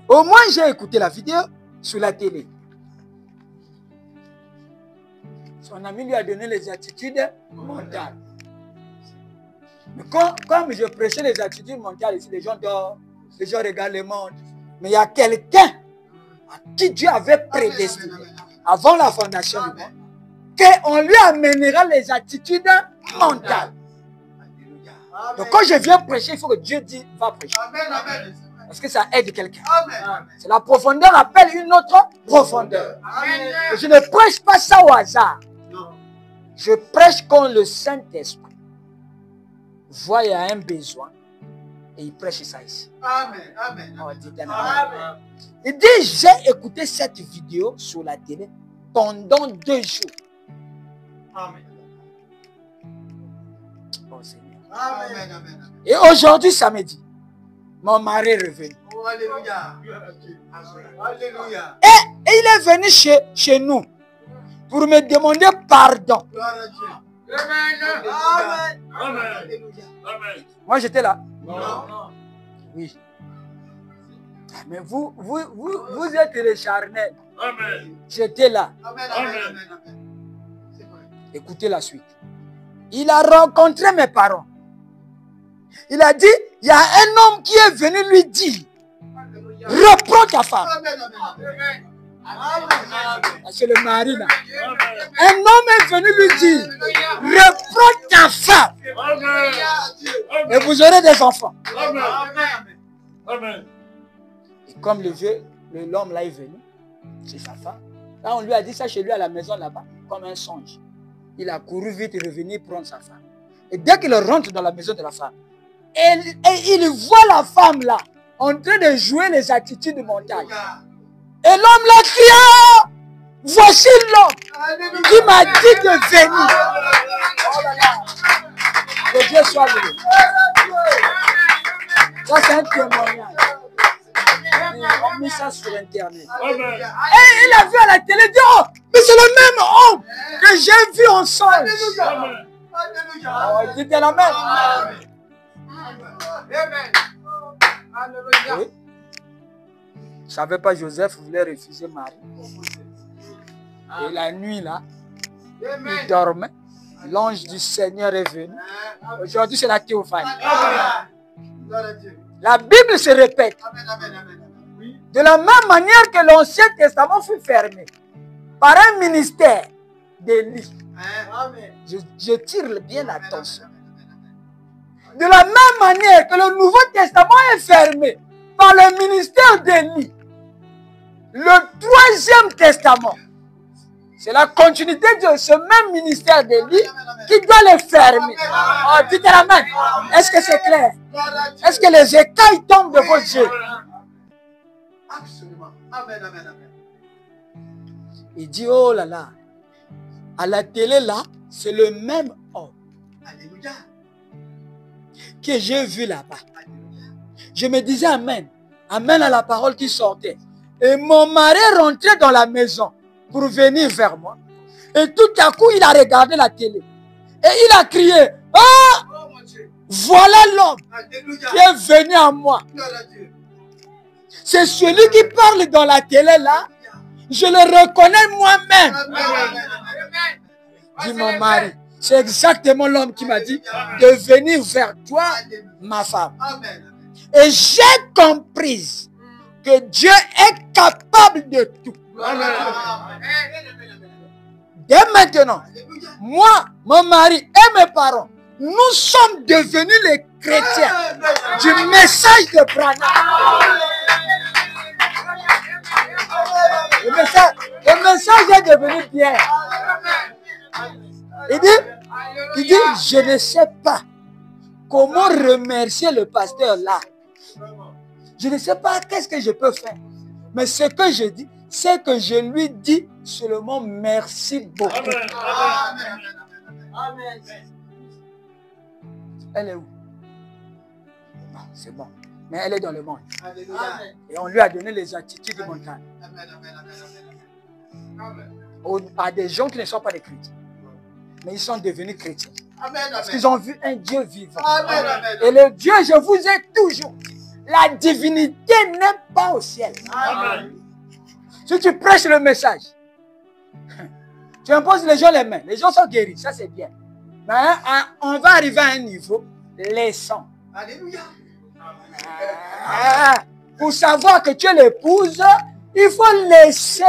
A: Au moins, j'ai écouté la vidéo sur la télé. Son ami lui a donné les attitudes mentales. Mais comme je prêchais les attitudes mentales ici, les gens dorment, les gens regardent le monde. Mais il y a quelqu'un à qui Dieu avait prédestiné avant la fondation du monde, qu'on lui amènera les attitudes mentales.
B: Alléluia.
A: Donc quand je viens prêcher, il faut que Dieu dise, va prêcher.
B: Amen, amen.
A: Parce que ça aide quelqu'un.
B: Amen.
A: C'est la profondeur appelle une autre profondeur.
B: Amen.
A: Et je ne prêche pas ça au hasard.
B: Non.
A: Je prêche quand le Saint-Esprit voit qu'il y a un besoin et il prêche ça ici.
B: Amen. Amen.
A: Oh, dites un amen.
B: Amen.
A: Il dit, j'ai écouté cette vidéo sur la télé pendant 2 jours.
B: Amen.
A: Oh Seigneur.
B: Amen. Amen.
A: Et aujourd'hui, samedi, mon mari est revenu.
B: Oh, alléluia. Alléluia.
A: Et il est venu chez nous pour me demander pardon.
B: Gloire à Dieu.
C: Amen.
B: Amen.
C: Amen.
B: Alléluia.
C: Amen.
A: Moi, j'étais là.
B: Non.
A: Oui. Mais vous êtes les charnels.
C: Amen.
A: J'étais là.
B: Amen. Amen. Amen. Amen. C'est vrai.
A: Écoutez la suite. Il a rencontré mes parents. Il a dit, il y a un homme qui est venu lui dire,
B: Alléluia.
A: reprends ta femme.
B: Amen. Amen. Amen.
A: C'est le mari là.
C: Amen.
A: Un homme est venu lui dire, reprends ta femme
C: Amen.
A: et vous aurez des enfants.
C: Amen.
B: Amen.
C: Amen.
A: Et comme l'homme là est venu, c'est sa femme. Là, on lui a dit ça chez lui à la maison là-bas, comme un songe. Il a couru vite et revenu prendre sa femme. Et dès qu'il rentre dans la maison de la femme, et il voit la femme là, en train de jouer les attitudes mentales. Et l'homme l'a crié, voici l'homme qui m'a dit de venir. Oh là là. Que Dieu soit loué. Ça, c'est un témoignage. On a mis ça sur Internet.
C: Amen.
A: Et il a vu à la télé, il dit, oh, mais c'est le même homme que j'ai vu en songe.
C: Amen.
A: Oh, dites la même. Oui. Je ne savais pas, Joseph voulait refuser Marie. Et la nuit là, il dormait. L'ange du Seigneur est venu. Aujourd'hui, c'est la théophanie. La Bible se répète. De la même manière que l'Ancien Testament fut fermé par un ministère d'Élie. Je tire bien l'attention. De la même manière que le Nouveau Testament est fermé par le ministère d'Élie. Le 3e testament, c'est la continuité de ce même ministère d'Élie qui doit le fermer. Oh, dites la main. Est-ce que c'est clair? Est-ce que les écailles tombent de vos yeux?
B: Absolument. Amen, amen, amen.
A: Il dit, oh là là, à la télé là, c'est le même homme
B: Alléluia.
A: que j'ai vu là-bas. Je me disais amen. Amen à la parole qui sortait. Et mon mari rentrait dans la maison pour venir vers moi. Et tout à coup, il a regardé la télé. Et il a crié, ah,
B: Oh mon Dieu.
A: voilà l'homme
B: Alléluia.
A: qui est venu à moi.
B: Gloire à Dieu.
A: C'est celui qui parle dans la télé là. Je le reconnais moi-même.
B: Amen, amen, amen.
A: Dit mon mari. C'est exactement l'homme qui m'a dit de venir vers toi, ma femme.
B: Amen.
A: Et j'ai compris que Dieu est capable de tout.
B: Amen.
A: Dès maintenant,
B: Alléluia.
A: moi, mon mari et mes parents, nous sommes devenus les chrétiens du message de Branham. Le message est devenu bien. Il dit, je ne sais pas comment remercier le pasteur là. Je ne sais pas qu'est-ce que je peux faire. Mais ce que je dis, c'est que je lui dis seulement merci beaucoup.
C: Amen.
B: Amen.
A: Elle est où? Non, c'est bon. Mais elle est dans le monde.
B: Alléluia.
A: Et on lui a donné les attitudes mentales.
B: Amen, amen, amen, amen.
A: À des gens qui ne sont pas des chrétiens. Mais ils sont devenus chrétiens.
B: Amen,
A: Parce
B: amen.
A: qu'ils ont vu un Dieu vivant.
B: Amen, amen.
A: Et le Dieu, je vous ai toujours dit, la divinité n'est pas au ciel.
C: Amen.
A: Si tu prêches le message, tu imposes les gens les mains. Les gens sont guéris, ça c'est bien. Mais on va arriver à un niveau, laissant.
B: Alléluia.
A: Pour savoir que tu es l'épouse, il faut laisser.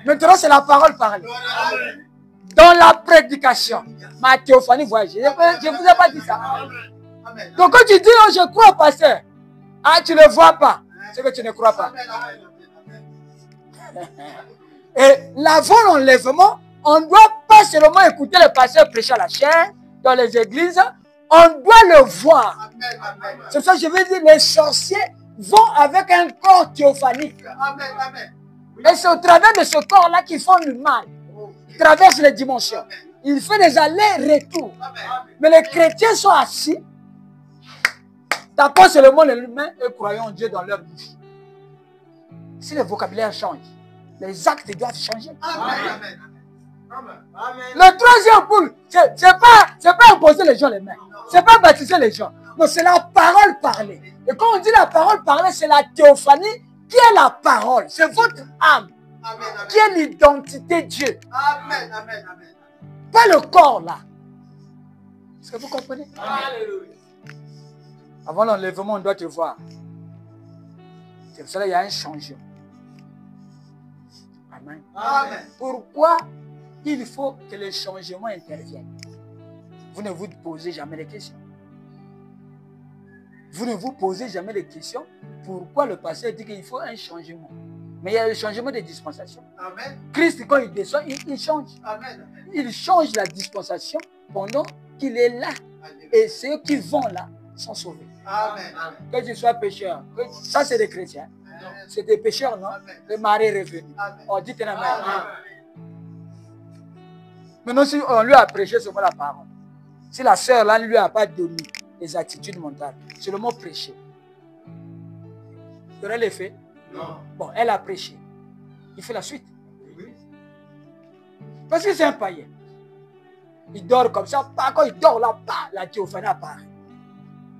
A: Maintenant, c'est la parole parlée.
C: Amen.
A: Dans la prédication, ma théophanie voyage. Je ne vous ai pas dit ça.
B: Amen.
A: Donc quand tu dis, oh, je crois, pasteur, ah, tu ne le vois pas, c'est que tu ne crois pas.
B: Amen. Amen.
A: Et l'avant l'enlèvement, on ne doit pas seulement écouter le pasteur prêcher à la chair dans les églises, on doit le voir.
B: Amen. Amen.
A: C'est pour ça que je veux dire, les sorciers vont avec un corps théophanique.
B: Amen. Amen.
A: Et c'est au travers de ce corps-là qu'ils font du mal. Ils traversent les dimensions. Ils font des allers-retours.
B: Amen.
A: Mais les chrétiens sont assis, tapant seulement les mains et croyant en Dieu dans leur bouche. Si le vocabulaire change, les actes doivent changer.
B: Amen. Amen. Amen.
A: Le troisième poule, c'est pas imposer les gens les mains. C'est pas baptiser les gens. Non, c'est la parole parlée. Et quand on dit la parole parlée, c'est la théophanie qui est la parole. C'est votre âme
B: Amen.
A: qui est l'identité de Dieu.
B: Amen. Amen. Amen.
A: Pas le corps là. Est-ce que vous comprenez?
B: Alléluia.
A: Avant l'enlèvement, on doit te voir. C'est pour cela qu'il y a un changement. Amen.
B: Amen.
A: Pourquoi il faut que le changement intervienne? Vous ne vous posez jamais les questions. Vous ne vous posez jamais les questions. Pourquoi le pasteur dit qu'il faut un changement? Mais il y a le changement de dispensation.
B: Amen.
A: Christ, quand il descend, il change.
B: Amen.
A: Il change la dispensation pendant qu'il est là. Et ceux qui vont là sont sauvés.
B: Amen.
A: Que tu sois pécheur, ça c'est des chrétiens. C'est des pécheurs, non? Le mari est revenu.
B: Amen.
A: On dit Amen. Maintenant, si on lui a prêché seulement la parole, si la sœur là ne lui a pas donné les attitudes mentales, seulement prêché, il aurait l'effet?
B: Non.
A: Bon, elle a prêché. Il fait la suite.
B: Oui.
A: Parce que c'est un païen. Il dort comme ça. Quand il dort là, la théophanie apparaît.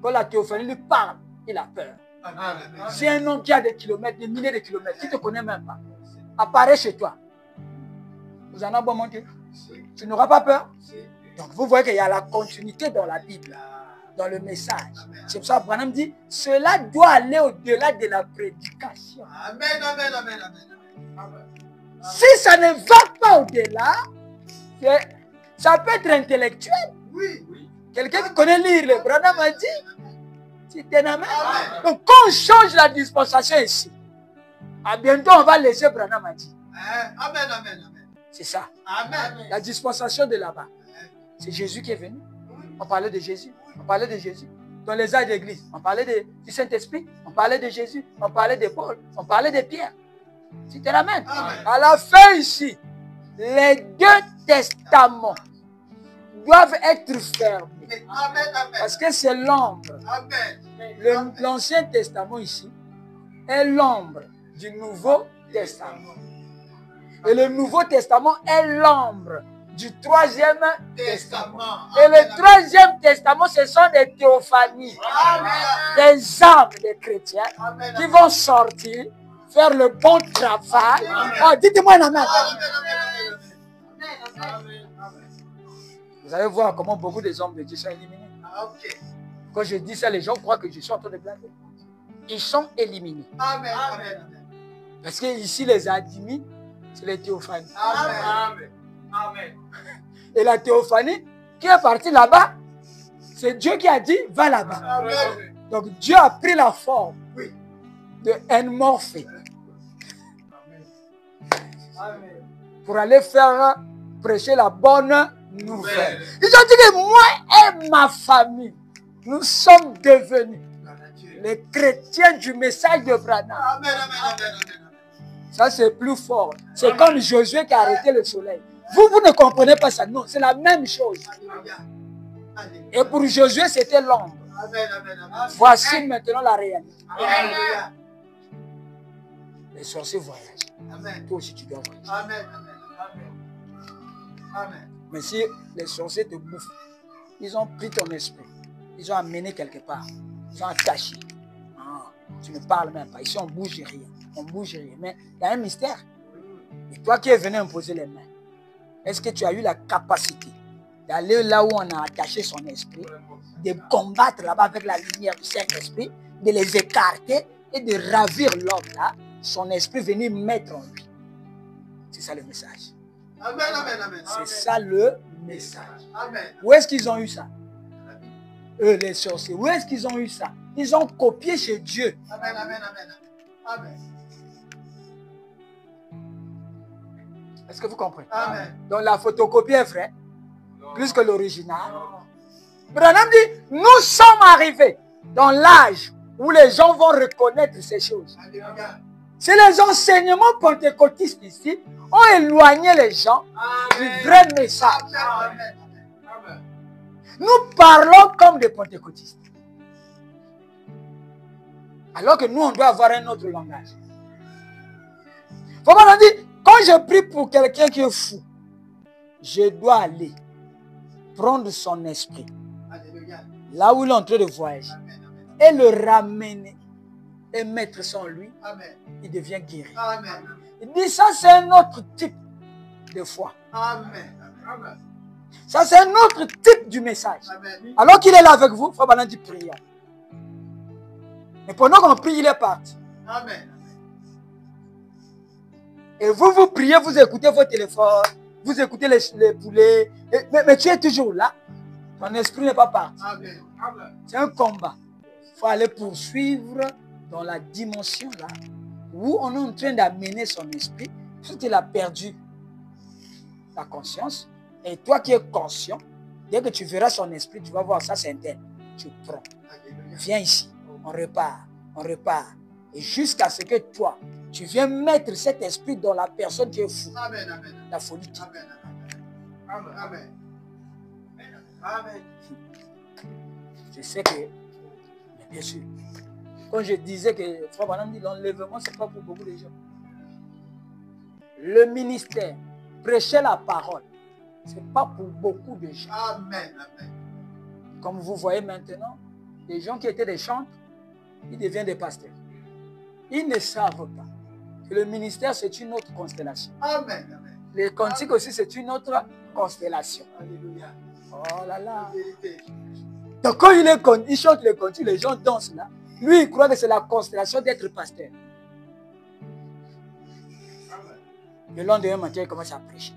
A: Quand la théophanie lui parle, il a peur.
B: Amen.
A: C'est un homme qui a des kilomètres, des milliers de kilomètres, qui ne te connaît même pas, apparaît chez toi. Vous en avez bon monter. Tu n'auras pas peur. Donc vous voyez qu'il y a la continuité dans la Bible, dans le message. C'est pour ça que Branham dit, cela doit aller au-delà de la prédication.
B: Amen. Amen. Amen. Amen.
A: Si ça ne va pas au-delà, ça peut être intellectuel.
B: Oui. Oui.
A: Quelqu'un qui connaît lire le Branham a dit, c'est un amen. Donc quand on change la dispensation ici, à bientôt on va laisser Branham a dit.
B: Amen. Amen.
A: C'est ça.
B: Amen.
A: La dispensation de là-bas. C'est Jésus qui est venu. On parlait de Jésus. On parlait de Jésus. Dans les actes d'église, on parlait du Saint-Esprit. On parlait de Jésus. On parlait de Paul. On parlait de Pierre. C'est un amen. À la fin ici, les deux testaments doivent être fermés.
B: Amen.
A: Parce que c'est l'ombre.
B: Amen.
A: L'Ancien Testament ici est l'ombre du Nouveau Testament. Et le Nouveau Testament est l'ombre du Troisième Testament. Et le Troisième Testament, ce sont des théophanies, des âmes des chrétiens qui vont sortir, faire le bon travail. Oh, dites-moi un amen. Vous allez voir comment beaucoup des hommes de Dieu sont éliminés. Quand je dis ça, les gens croient que je suis en train de blaguer. Ils sont éliminés.
B: Amen.
A: Parce que ici, les admis, c'est les théophanies.
B: Amen. Amen.
A: Et la théophanie qui est partie là-bas, c'est Dieu qui a dit, va là-bas.
B: Amen.
A: Donc Dieu a pris la forme de un morphée pour aller faire prêcher la bonne nouvelle. Ils ont dit que moi et ma famille, nous sommes devenus les chrétiens du message de Branham.
B: Amen.
A: Ça, c'est plus fort. C'est comme Josué qui a arrêté le soleil. Vous ne comprenez pas ça. Non, c'est la même chose. Et pour Josué, c'était l'ombre. Voici maintenant la réalité. Les sorciers voyagent. Toi aussi, tu dois voyager. Mais si les sorciers te bouffent, ils ont pris ton esprit. Ils ont amené quelque part. Ils ont attaché. Tu ne parles même pas. Ici, on ne bouge rien. On ne bouge rien. Mais il y a un mystère. Et toi qui es venu imposer les mains, est-ce que tu as eu la capacité d'aller là où on a attaché son esprit, de combattre là-bas avec la lumière du Saint-Esprit, de les écarter et de ravir l'homme là, son esprit venir mettre en lui? C'est ça le message.
B: Amen, amen, amen.
A: C'est ça le message.
B: Amen.
A: Où est-ce qu'ils ont eu ça? Eux, les sorciers. Où est-ce qu'ils ont eu ça? Ils ont copié chez Dieu.
B: Amen, amen, amen. Amen.
A: Est-ce que vous comprenez?
B: Amen.
A: Donc la photocopie est vraie, plus que l'original. Branham dit, nous sommes arrivés dans l'âge où les gens vont reconnaître ces choses.
B: Alléluia.
A: C'est les enseignements pentecôtistes ici ont éloigné les gens du vrai message.
B: Amen. Amen.
A: Nous parlons comme des pentecôtistes. Alors que nous, on doit avoir un autre langage. Faut pas dire, quand je prie pour quelqu'un qui est fou, je dois aller prendre son esprit,
B: Alléluia.
A: là où il est en train de voyager,
B: Amen, amen.
A: et le ramener et mettre ça en lui,
B: Amen.
A: il devient guéri.
B: Amen.
A: Il dit ça, c'est un autre type de foi.
B: Amen. Amen.
A: Ça, c'est un autre type du message.
B: Amen.
A: Alors qu'il est là avec vous, Frère Balan dit prions. Mais pendant qu'on prie, il est parti.
B: Amen.
A: Et vous, vous priez, vous écoutez vos téléphones, vous écoutez les poulets, mais tu es toujours là. Ton esprit n'est pas parti.
B: Amen. Amen.
A: C'est un combat. Il faut aller poursuivre dans la dimension là, où on est en train d'amener son esprit. Parce qu'il a perdu ta conscience. Et toi qui es conscient, dès que tu verras son esprit, tu vas voir ça, c'est interne. Tu prends.
B: Alléluia.
A: Viens ici. On repart. On repart. Et jusqu'à ce que toi, tu viens mettre cet esprit dans la personne qui est fou.
B: Amen. Amen.
A: La folie quitte.
B: Amen. Amen. Amen. Amen.
A: Je sais que, mais bien sûr, quand je disais que Frère Branham dit l'enlèvement, ce n'est pas pour beaucoup de gens. Le ministère, prêcher la parole, ce n'est pas pour beaucoup de gens.
B: Amen. Amen.
A: Comme vous voyez maintenant, les gens qui étaient des chantres, ils deviennent des pasteurs. Ils ne savent pas que le ministère, c'est une autre constellation.
B: Amen. Amen.
A: Les cantiques aussi, c'est une autre constellation.
B: Alléluia.
A: Oh là là.
B: La vérité.
A: Donc quand il chante les cantiques, les gens dansent là. Lui, il croit que c'est la constellation d'être pasteur.
B: Amen.
A: Le lendemain matin, il commence à prêcher.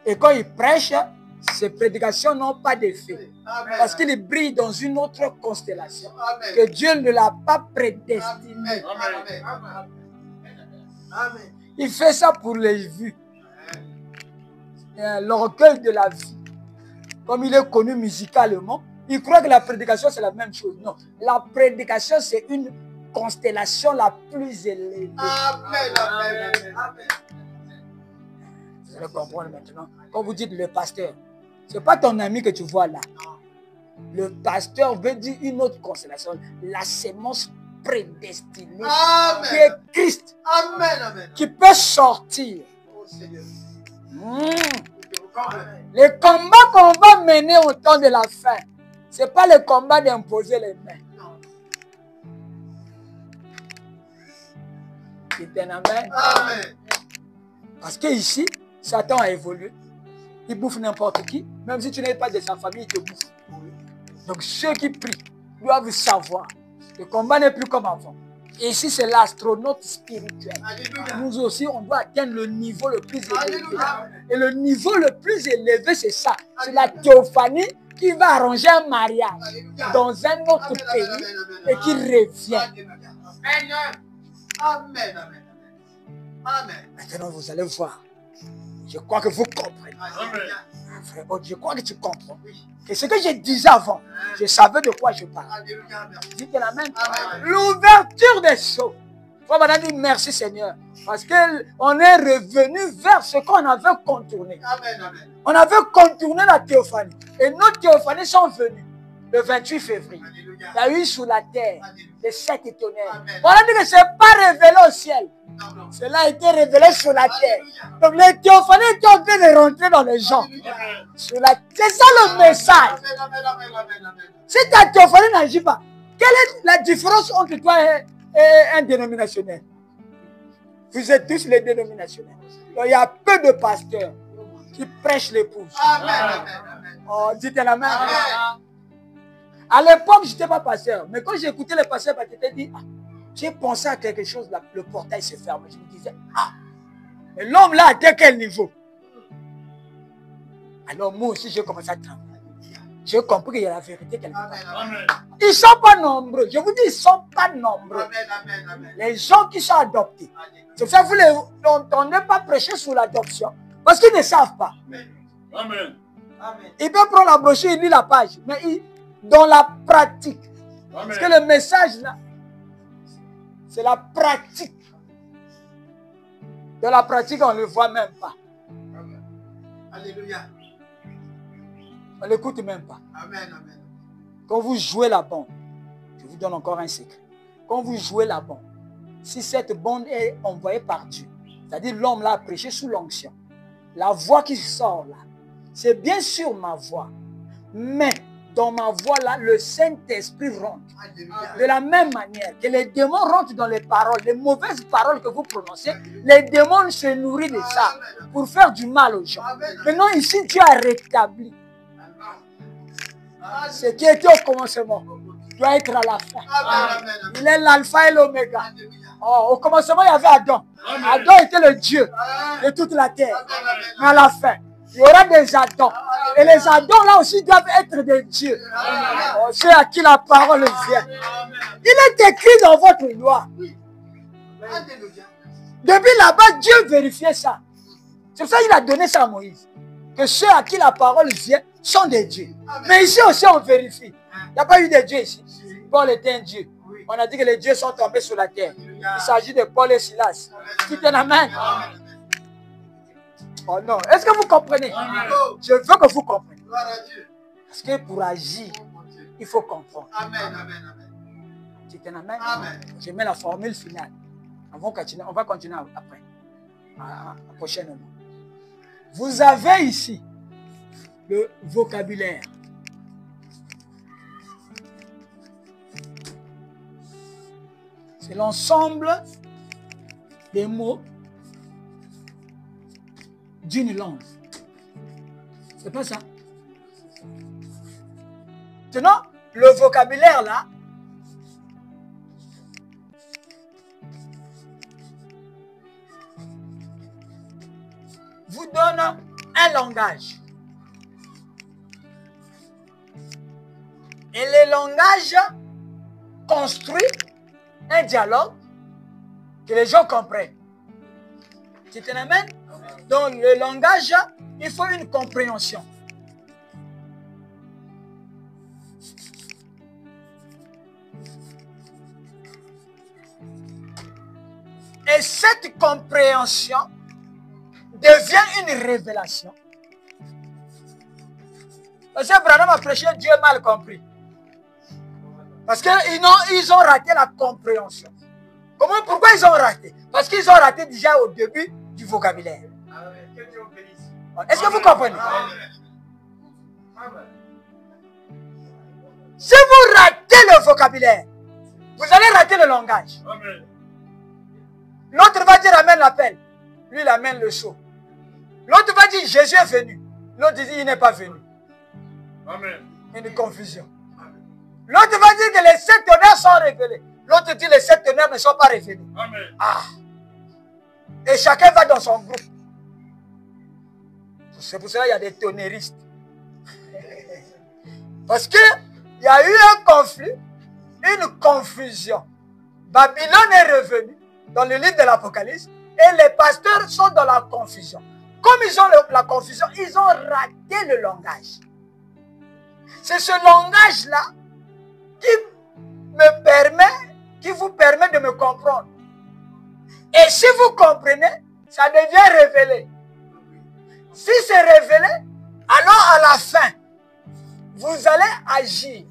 A: Et quand il prêche, ses prédications n'ont pas d'effet.
B: Amen.
A: Parce qu'il brille dans une autre constellation.
B: Amen.
A: Que Dieu ne l'a pas prédestiné.
B: Amen. Amen. Amen.
A: Il fait ça pour les vues. L'orgueil de la vie. Comme il est connu musicalement, il croit que la prédication c'est la même chose. Non, la prédication c'est une constellation la plus élevée.
B: Amen. Amen. Amen.
A: Vous allez comprendre maintenant. Quand vous dites le pasteur, ce n'est pas ton ami que tu vois là. Le pasteur veut dire une autre constellation. La sémence prédestinée
B: Amen.
A: qui est Christ,
B: Amen. Amen.
A: qui peut sortir.
B: Oh Seigneur.
A: Amen. Les combats qu'on va mener au temps de la fin, ce n'est pas le combat d'imposer les mains.
B: Non.
A: C'est un amen.
B: Amen.
A: Parce qu'ici, Satan a évolué. Il bouffe n'importe qui. Même si tu n'es pas de sa famille, il te bouffe. Donc ceux qui prient doivent savoir que le combat n'est plus comme avant. Et ici, c'est l'astronaute spirituel.
B: Alléluia.
A: Nous aussi, on doit atteindre le niveau le plus élevé.
B: Alléluia.
A: Et le niveau le plus élevé, c'est ça. C'est la théophanie qui va arranger un mariage
B: Alléluia.
A: dans un autre
B: Amen,
A: pays
B: amen, amen,
A: et qui revient.
B: Alléluia. Amen. Amen. Amen.
A: Maintenant, vous allez voir. Je crois que vous comprenez.
B: Alléluia.
A: Frère, je crois que tu comprends. Et ce que je disais avant, je savais de quoi je parle.
B: Alléluia. Merci.
A: Dites la même.
B: Amen.
A: L'ouverture des sceaux. Frère Madame dit merci Seigneur. Parce qu'on est revenu vers ce qu'on avait contourné.
B: Amen. Amen.
A: On avait contourné la théophanie. Et nos théophanies sont venues le 28 février.
B: Alléluia.
A: Il y a eu sous la terre
B: Alléluia.
A: les 7 tonnerres.
B: Amen.
A: On a dit que ce n'est pas révélé au ciel.
B: Non, non.
A: Cela a été révélé sur la terre.
B: Alléluia.
A: Donc les théophanies étaient en train de rentrer dans les gens.
B: Alléluia.
A: C'est ça le message.
B: Amen. Amen. Amen. Amen. Amen.
A: Si ta théophanie n'agit pas, quelle est la différence entre toi et un dénominationnel? Vous êtes tous les dénominationnels. Donc, il y a peu de pasteurs qui prêchent l'épouse.
B: Amen. Amen. Amen.
A: Oh, dites la main.
B: Amen.
A: À l'époque, je n'étais pas pasteur. Mais quand j'écoutais les pasteurs, j'étais dit, ah, j'ai pensé à quelque chose, là, le portail se ferme. Je me disais, ah, Mais l'homme là atteint quel niveau? Alors moi aussi, j'ai commencé à trembler. J'ai compris qu'il y a la vérité quelque part.
C: Amen.
A: Ils ne sont pas nombreux. Je vous dis, ils ne sont pas nombreux. Les gens qui sont adoptés. C'est ça que vous n'entendez pas prêcher sur l'adoption. Parce qu'ils ne savent pas.
C: Amen.
A: Il peut prendre la brochure, il lit la page. Mais dans la pratique. Parce que le message là, c'est la pratique. Dans la pratique, on ne le voit même pas.
B: Alléluia.
A: On ne l'écoute même pas.
B: Amen, amen.
A: Quand vous jouez la bande, je vous donne encore un secret. Quand vous jouez la bande, si cette bande est envoyée par Dieu, c'est-à-dire l'homme l'a prêché sous l'onction, la voix qui sort là, c'est bien sûr ma voix. Mais dans ma voix là, le Saint-Esprit rentre.
B: Alléluia.
A: De la même manière que les démons rentrent dans les paroles, les mauvaises paroles que vous prononcez, les démons se nourrissent de ça pour faire du mal aux gens. Maintenant ici, Dieu a rétabli. Ce qui était au commencement doit être à la fin.
B: Amen, amen.
A: Il est l'alpha et l'oméga.
B: Alléluia.
A: Oh, au commencement, il y avait Adam. Adam était le Dieu de toute la terre. Mais à la fin, il y aura des Adams. Et les Adams là aussi doivent être des dieux. Oh, ceux à qui la parole vient. Il est écrit dans votre loi.
B: Alléluia.
A: Depuis là-bas, Dieu vérifiait ça. C'est pour ça qu'il a donné ça à Moïse. Que ceux à qui la parole vient sont des dieux. Mais ici aussi, on vérifie. Il n'y a pas eu de dieux ici. Paul était un dieu. On a dit que les dieux sont tombés sur la terre. Il s'agit de Paul et Silas. C'est un amen. Oh non. Est-ce que vous comprenez? Je veux que vous compreniez.
B: Gloire à Dieu.
A: Parce que pour agir,
B: Oh, mon Dieu.
A: il faut comprendre.
B: Amen, amen, amen.
A: C'est un amen.
B: Amen.
A: Je mets la formule finale. On va continuer après. Prochainement. Vous avez ici le vocabulaire. C'est l'ensemble des mots d'une langue. C'est pas ça. Maintenant, le vocabulaire là, vous donne un langage. Et le langage construit un dialogue que les gens comprennent. Tu te l'amènes? Donc le langage, il faut une compréhension. Et cette compréhension devient une révélation. Parce que Branham a prêché Dieu mal compris. Parce qu'ils ont raté la compréhension. Pourquoi ils ont raté? Parce qu'ils ont raté déjà au début du vocabulaire. Est-ce que vous comprenez? Si vous ratez le vocabulaire, vous allez rater le langage. L'autre va dire amène l'appel. Lui, il amène le seau. L'autre va dire Jésus est venu. L'autre dit il n'est pas venu.
C: Amen.
A: Une confusion. L'autre va dire que les 7 honneurs sont révélés. L'autre dit les 7 honneurs ne sont pas révélés.
C: Amen.
A: Ah. Et chacun va dans son groupe. C'est pour cela qu'il y a des tonnéristes. Parce qu'il y a eu un conflit, une confusion. Babylone est revenue dans le livre de l'Apocalypse et les pasteurs sont dans la confusion. Comme ils ont la confusion, ils ont raté le langage. C'est ce langage-là qui vous permet de me comprendre. Et si vous comprenez, ça devient révélé. Si c'est révélé, alors à la fin, vous allez agir.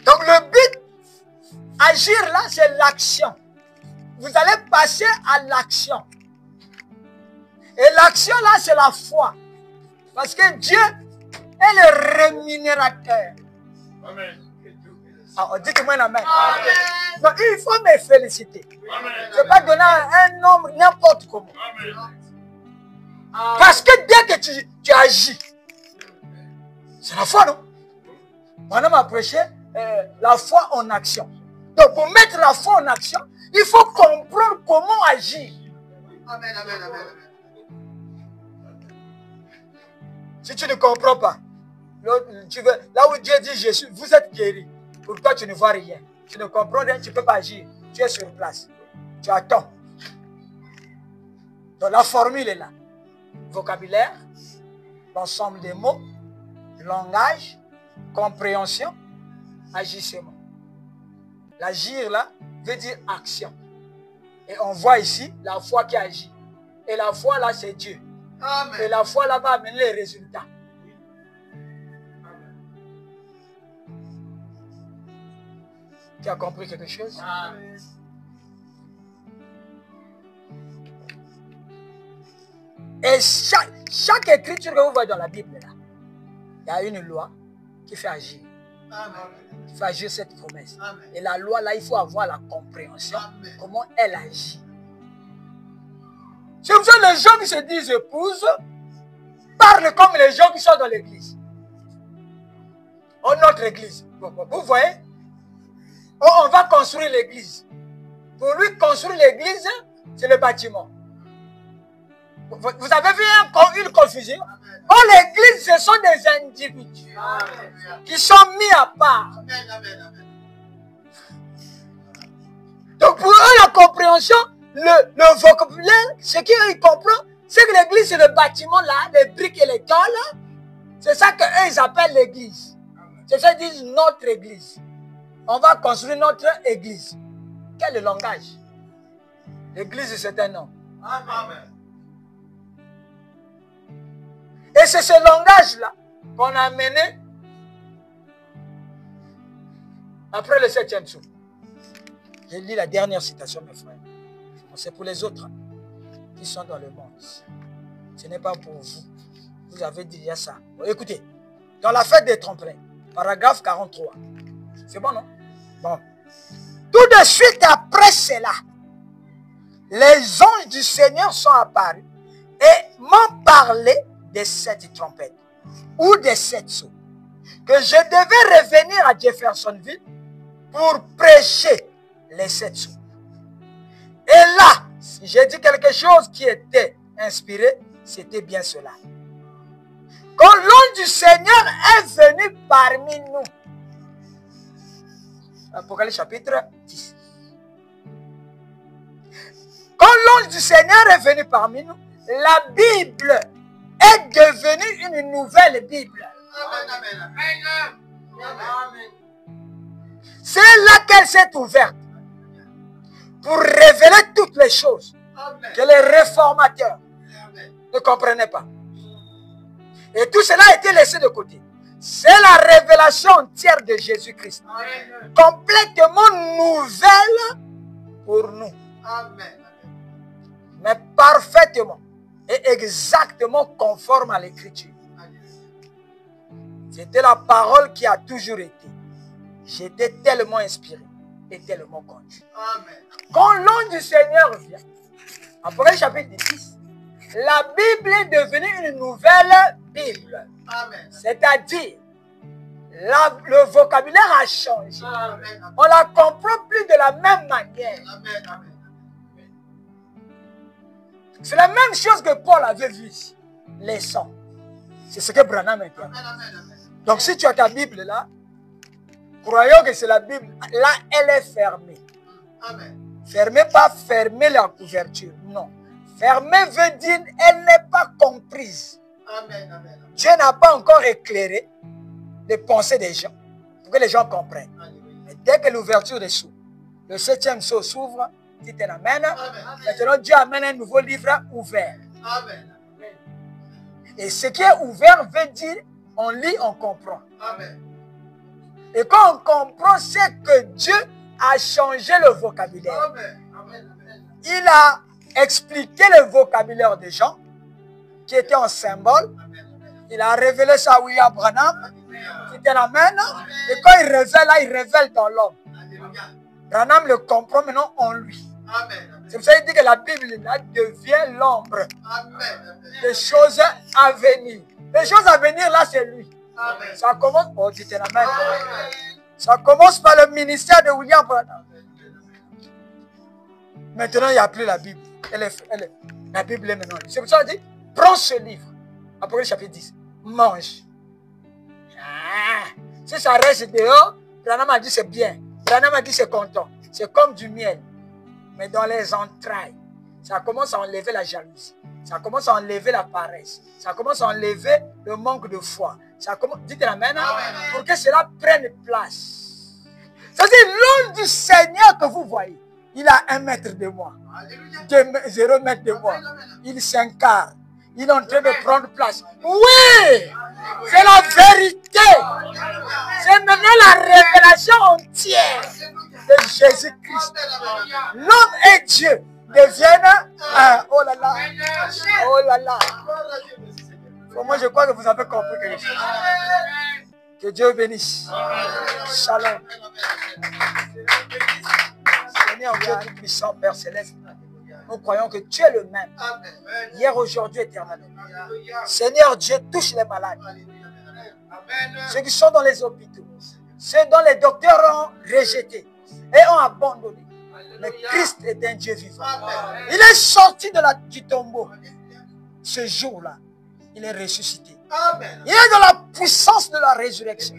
A: Donc le but, agir là, c'est l'action. Vous allez passer à l'action. Et l'action là, c'est la foi. Parce que Dieu est le rémunérateur.
C: Amen.
A: Ah, dites-moi un amen. Donc, il faut me féliciter.
C: Amen.
A: Je ne vais pas donner un nombre n'importe comment.
C: Amen.
A: Parce que dès que tu agis, c'est la foi, non? Madame a prêché la foi en action. Donc, pour mettre la foi en action, il faut comprendre comment agir.
B: Amen, amen, amen.
A: Si tu ne comprends pas, là où Dieu dit Jésus, vous êtes guéri. Pour toi, tu ne vois rien. Tu ne comprends rien, tu ne peux pas agir. Tu es sur place. Tu attends. Donc la formule est là. Vocabulaire, l'ensemble des mots, langage, compréhension, agissement. L'agir là veut dire action. Et on voit ici la foi qui agit. Et la foi là, c'est Dieu.
B: Amen.
A: Et la foi là va amener les résultats. Tu as compris quelque chose?
B: Amen.
A: Et chaque écriture que vous voyez dans la Bible là, il y a une loi qui fait agir.
B: Amen.
A: Qui fait agir cette promesse.
B: Amen.
A: Et la loi là, il faut avoir la compréhension.
B: Amen.
A: Comment elle agit. C'est pour ça que les gens qui se disent épouses parlent comme les gens qui sont dans l'église. Oh, notre église. Vous voyez? Oh, on va construire l'église. Pour lui, construire l'église, c'est le bâtiment. Vous avez vu une confusion? Oh, l'église, ce sont des individus
B: Amen.
A: qui sont mis à part.
B: Amen, amen, amen.
A: Donc, pour eux, la compréhension, le vocabulaire, ce qu'ils comprennent, c'est que l'église, c'est le bâtiment là, les briques et les tôles. C'est ça qu'eux, ils appellent l'église. C'est ça qu'ils disent notre église. On va construire notre église. Quel est le langage? L'église, c'est un nom.
B: Amen.
A: Et c'est ce langage-là qu'on a amené après le 7e sceau. Je lis la dernière citation, mes frères. C'est pour les autres qui sont dans le monde. Ce n'est pas pour vous. Vous avez dit ça. Bon, écoutez, dans la fête des tromperies, paragraphe 43. C'est bon, non? Bon. Tout de suite après cela, les anges du Seigneur sont apparus et m'ont parlé des 7 trompettes ou des 7 sceaux. Que je devais revenir à Jeffersonville pour prêcher les 7 sceaux. Et là, si j'ai dit quelque chose qui était inspiré, c'était bien cela. Quand l'ange du Seigneur est venu parmi nous, Apocalypse chapitre 10. Quand l'ange du Seigneur est venu parmi nous, la Bible est devenue une nouvelle Bible.
B: Amen, amen, amen.
A: C'est là qu'elle s'est ouverte pour révéler toutes les choses
B: Amen.
A: que les réformateurs
B: Amen.
A: ne comprenaient pas. Et tout cela a été laissé de côté. C'est la révélation entière de Jésus-Christ.
B: Amen.
A: Complètement nouvelle pour nous.
B: Amen.
A: Mais parfaitement et exactement conforme à l'écriture. C'était la parole qui a toujours été. J'étais tellement inspiré et tellement conduit.
B: Amen.
A: Quand l'ange du Seigneur vient, Apocalypse chapitre 10, la Bible est devenue une nouvelle Bible.
B: Amen.
A: C'est-à-dire, le vocabulaire a changé.
B: Amen.
A: On ne la comprend plus de la même manière.
B: Amen. Amen.
A: C'est la même chose que Paul avait vu ici. Les sons. C'est ce que Branham interprète.
B: Amen.
A: Donc si tu as ta Bible là, croyons que c'est la Bible, là elle est fermée.
B: Amen.
A: Fermée, pas fermer la couverture, non. Fermée veut dire elle n'est pas comprise.
B: Amen. Amen.
A: Dieu n'a pas encore éclairé les pensées des gens pour que les gens comprennent. Mais dès que l'ouverture des sceaux, le 7e sceau s'ouvre, dit un amen. Maintenant Dieu amène un nouveau livre ouvert.
B: Amen.
A: Et ce qui est ouvert veut dire on lit, on comprend.
B: Amen.
A: Et quand on comprend, c'est que Dieu a changé le vocabulaire.
B: Amen. Amen.
A: Il a expliqué le vocabulaire des gens qui était en symbole. Il a révélé ça à William Branham. C'est un amen. Et quand il révèle là, il révèle dans l'homme.
B: Alléluia.
A: Branham le comprend maintenant en lui.
B: Amen.
A: C'est pour ça qu'il dit que la Bible là devient l'ombre
B: Amen.
A: des choses à venir. Les choses à venir là, c'est lui.
B: Amen.
A: Ça commence. Oh, dit un amen. Ça commence par le ministère de William Branham. Maintenant, il n'y a plus la Bible. La Bible est maintenant. C'est pour ça qu'il dit, prends ce livre. Apocalypse chapitre 10. Mange. Ah, si ça reste dehors, Branham a dit c'est bien. Branham a dit c'est content. C'est comme du miel. Mais dans les entrailles, ça commence à enlever la jalousie. Ça commence à enlever la paresse. Ça commence à enlever le manque de foi. Ça commence, dites amen, pour que cela prenne place. C'est-à-dire l'homme du Seigneur que vous voyez, il a 1 mètre de moi, 0 mètre de moi. Il s'incarne. Il est en train de prendre place. Oui, c'est la vérité. C'est maintenant la révélation entière de Jésus-Christ. L'homme et Dieu deviennent un. Oh là là. Oh là là. Moi, je crois que vous avez compris quelque chose. Que Dieu bénisse. Shalom. Seigneur Dieu Tout-Puissant, Père Céleste, nous croyons que tu es le même. Hier, aujourd'hui, éternellement. Seigneur Dieu, touche les malades. Ceux qui sont dans les hôpitaux. Ceux dont les docteurs ont rejeté et ont abandonné. Mais Christ est un Dieu vivant. Il est sorti du tombeau. Ce jour-là, il est ressuscité. Il est dans la puissance de la résurrection.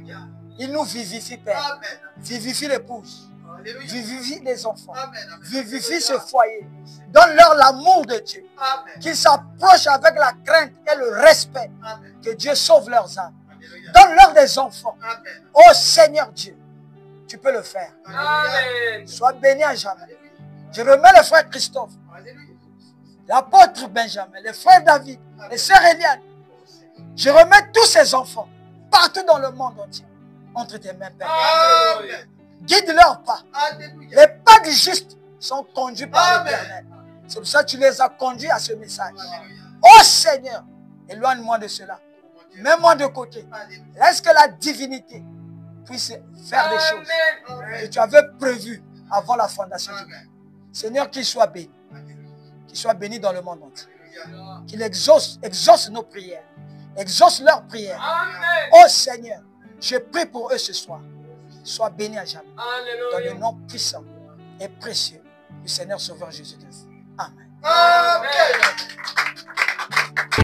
A: Il nous vivifie, Père. Vivifie l'épouse. Vivifie les enfants. Vivifie ce foyer. Donne-leur l'amour de Dieu. Qu'ils s'approchent avec la crainte et le respect. Que Dieu sauve leurs âmes. Donne-leur des enfants. Oh Seigneur Dieu, tu peux le faire. Sois béni à jamais. Je remets le frère Christophe, l'apôtre Benjamin, le frère David, les sœurs Eliane. Je remets tous ces enfants partout dans le monde entier entre tes mains, Père. Guide leurs pas. Les pas du juste sont conduits par l'Éternel. C'est pour ça que tu les as conduits à ce message. Oh Seigneur, éloigne-moi de cela. Mets-moi de côté. Laisse que la divinité puisse faire des choses que tu avais prévues avant la fondation du monde. Seigneur, qu'il soit béni. Qu'il soit béni dans le monde entier. Qu'il exauce nos prières. Exauce leurs prières. Oh Seigneur, je prie pour eux ce soir. Sois béni à jamais. Dans le nom puissant et précieux du Seigneur Sauveur Jésus-Christ. Amen.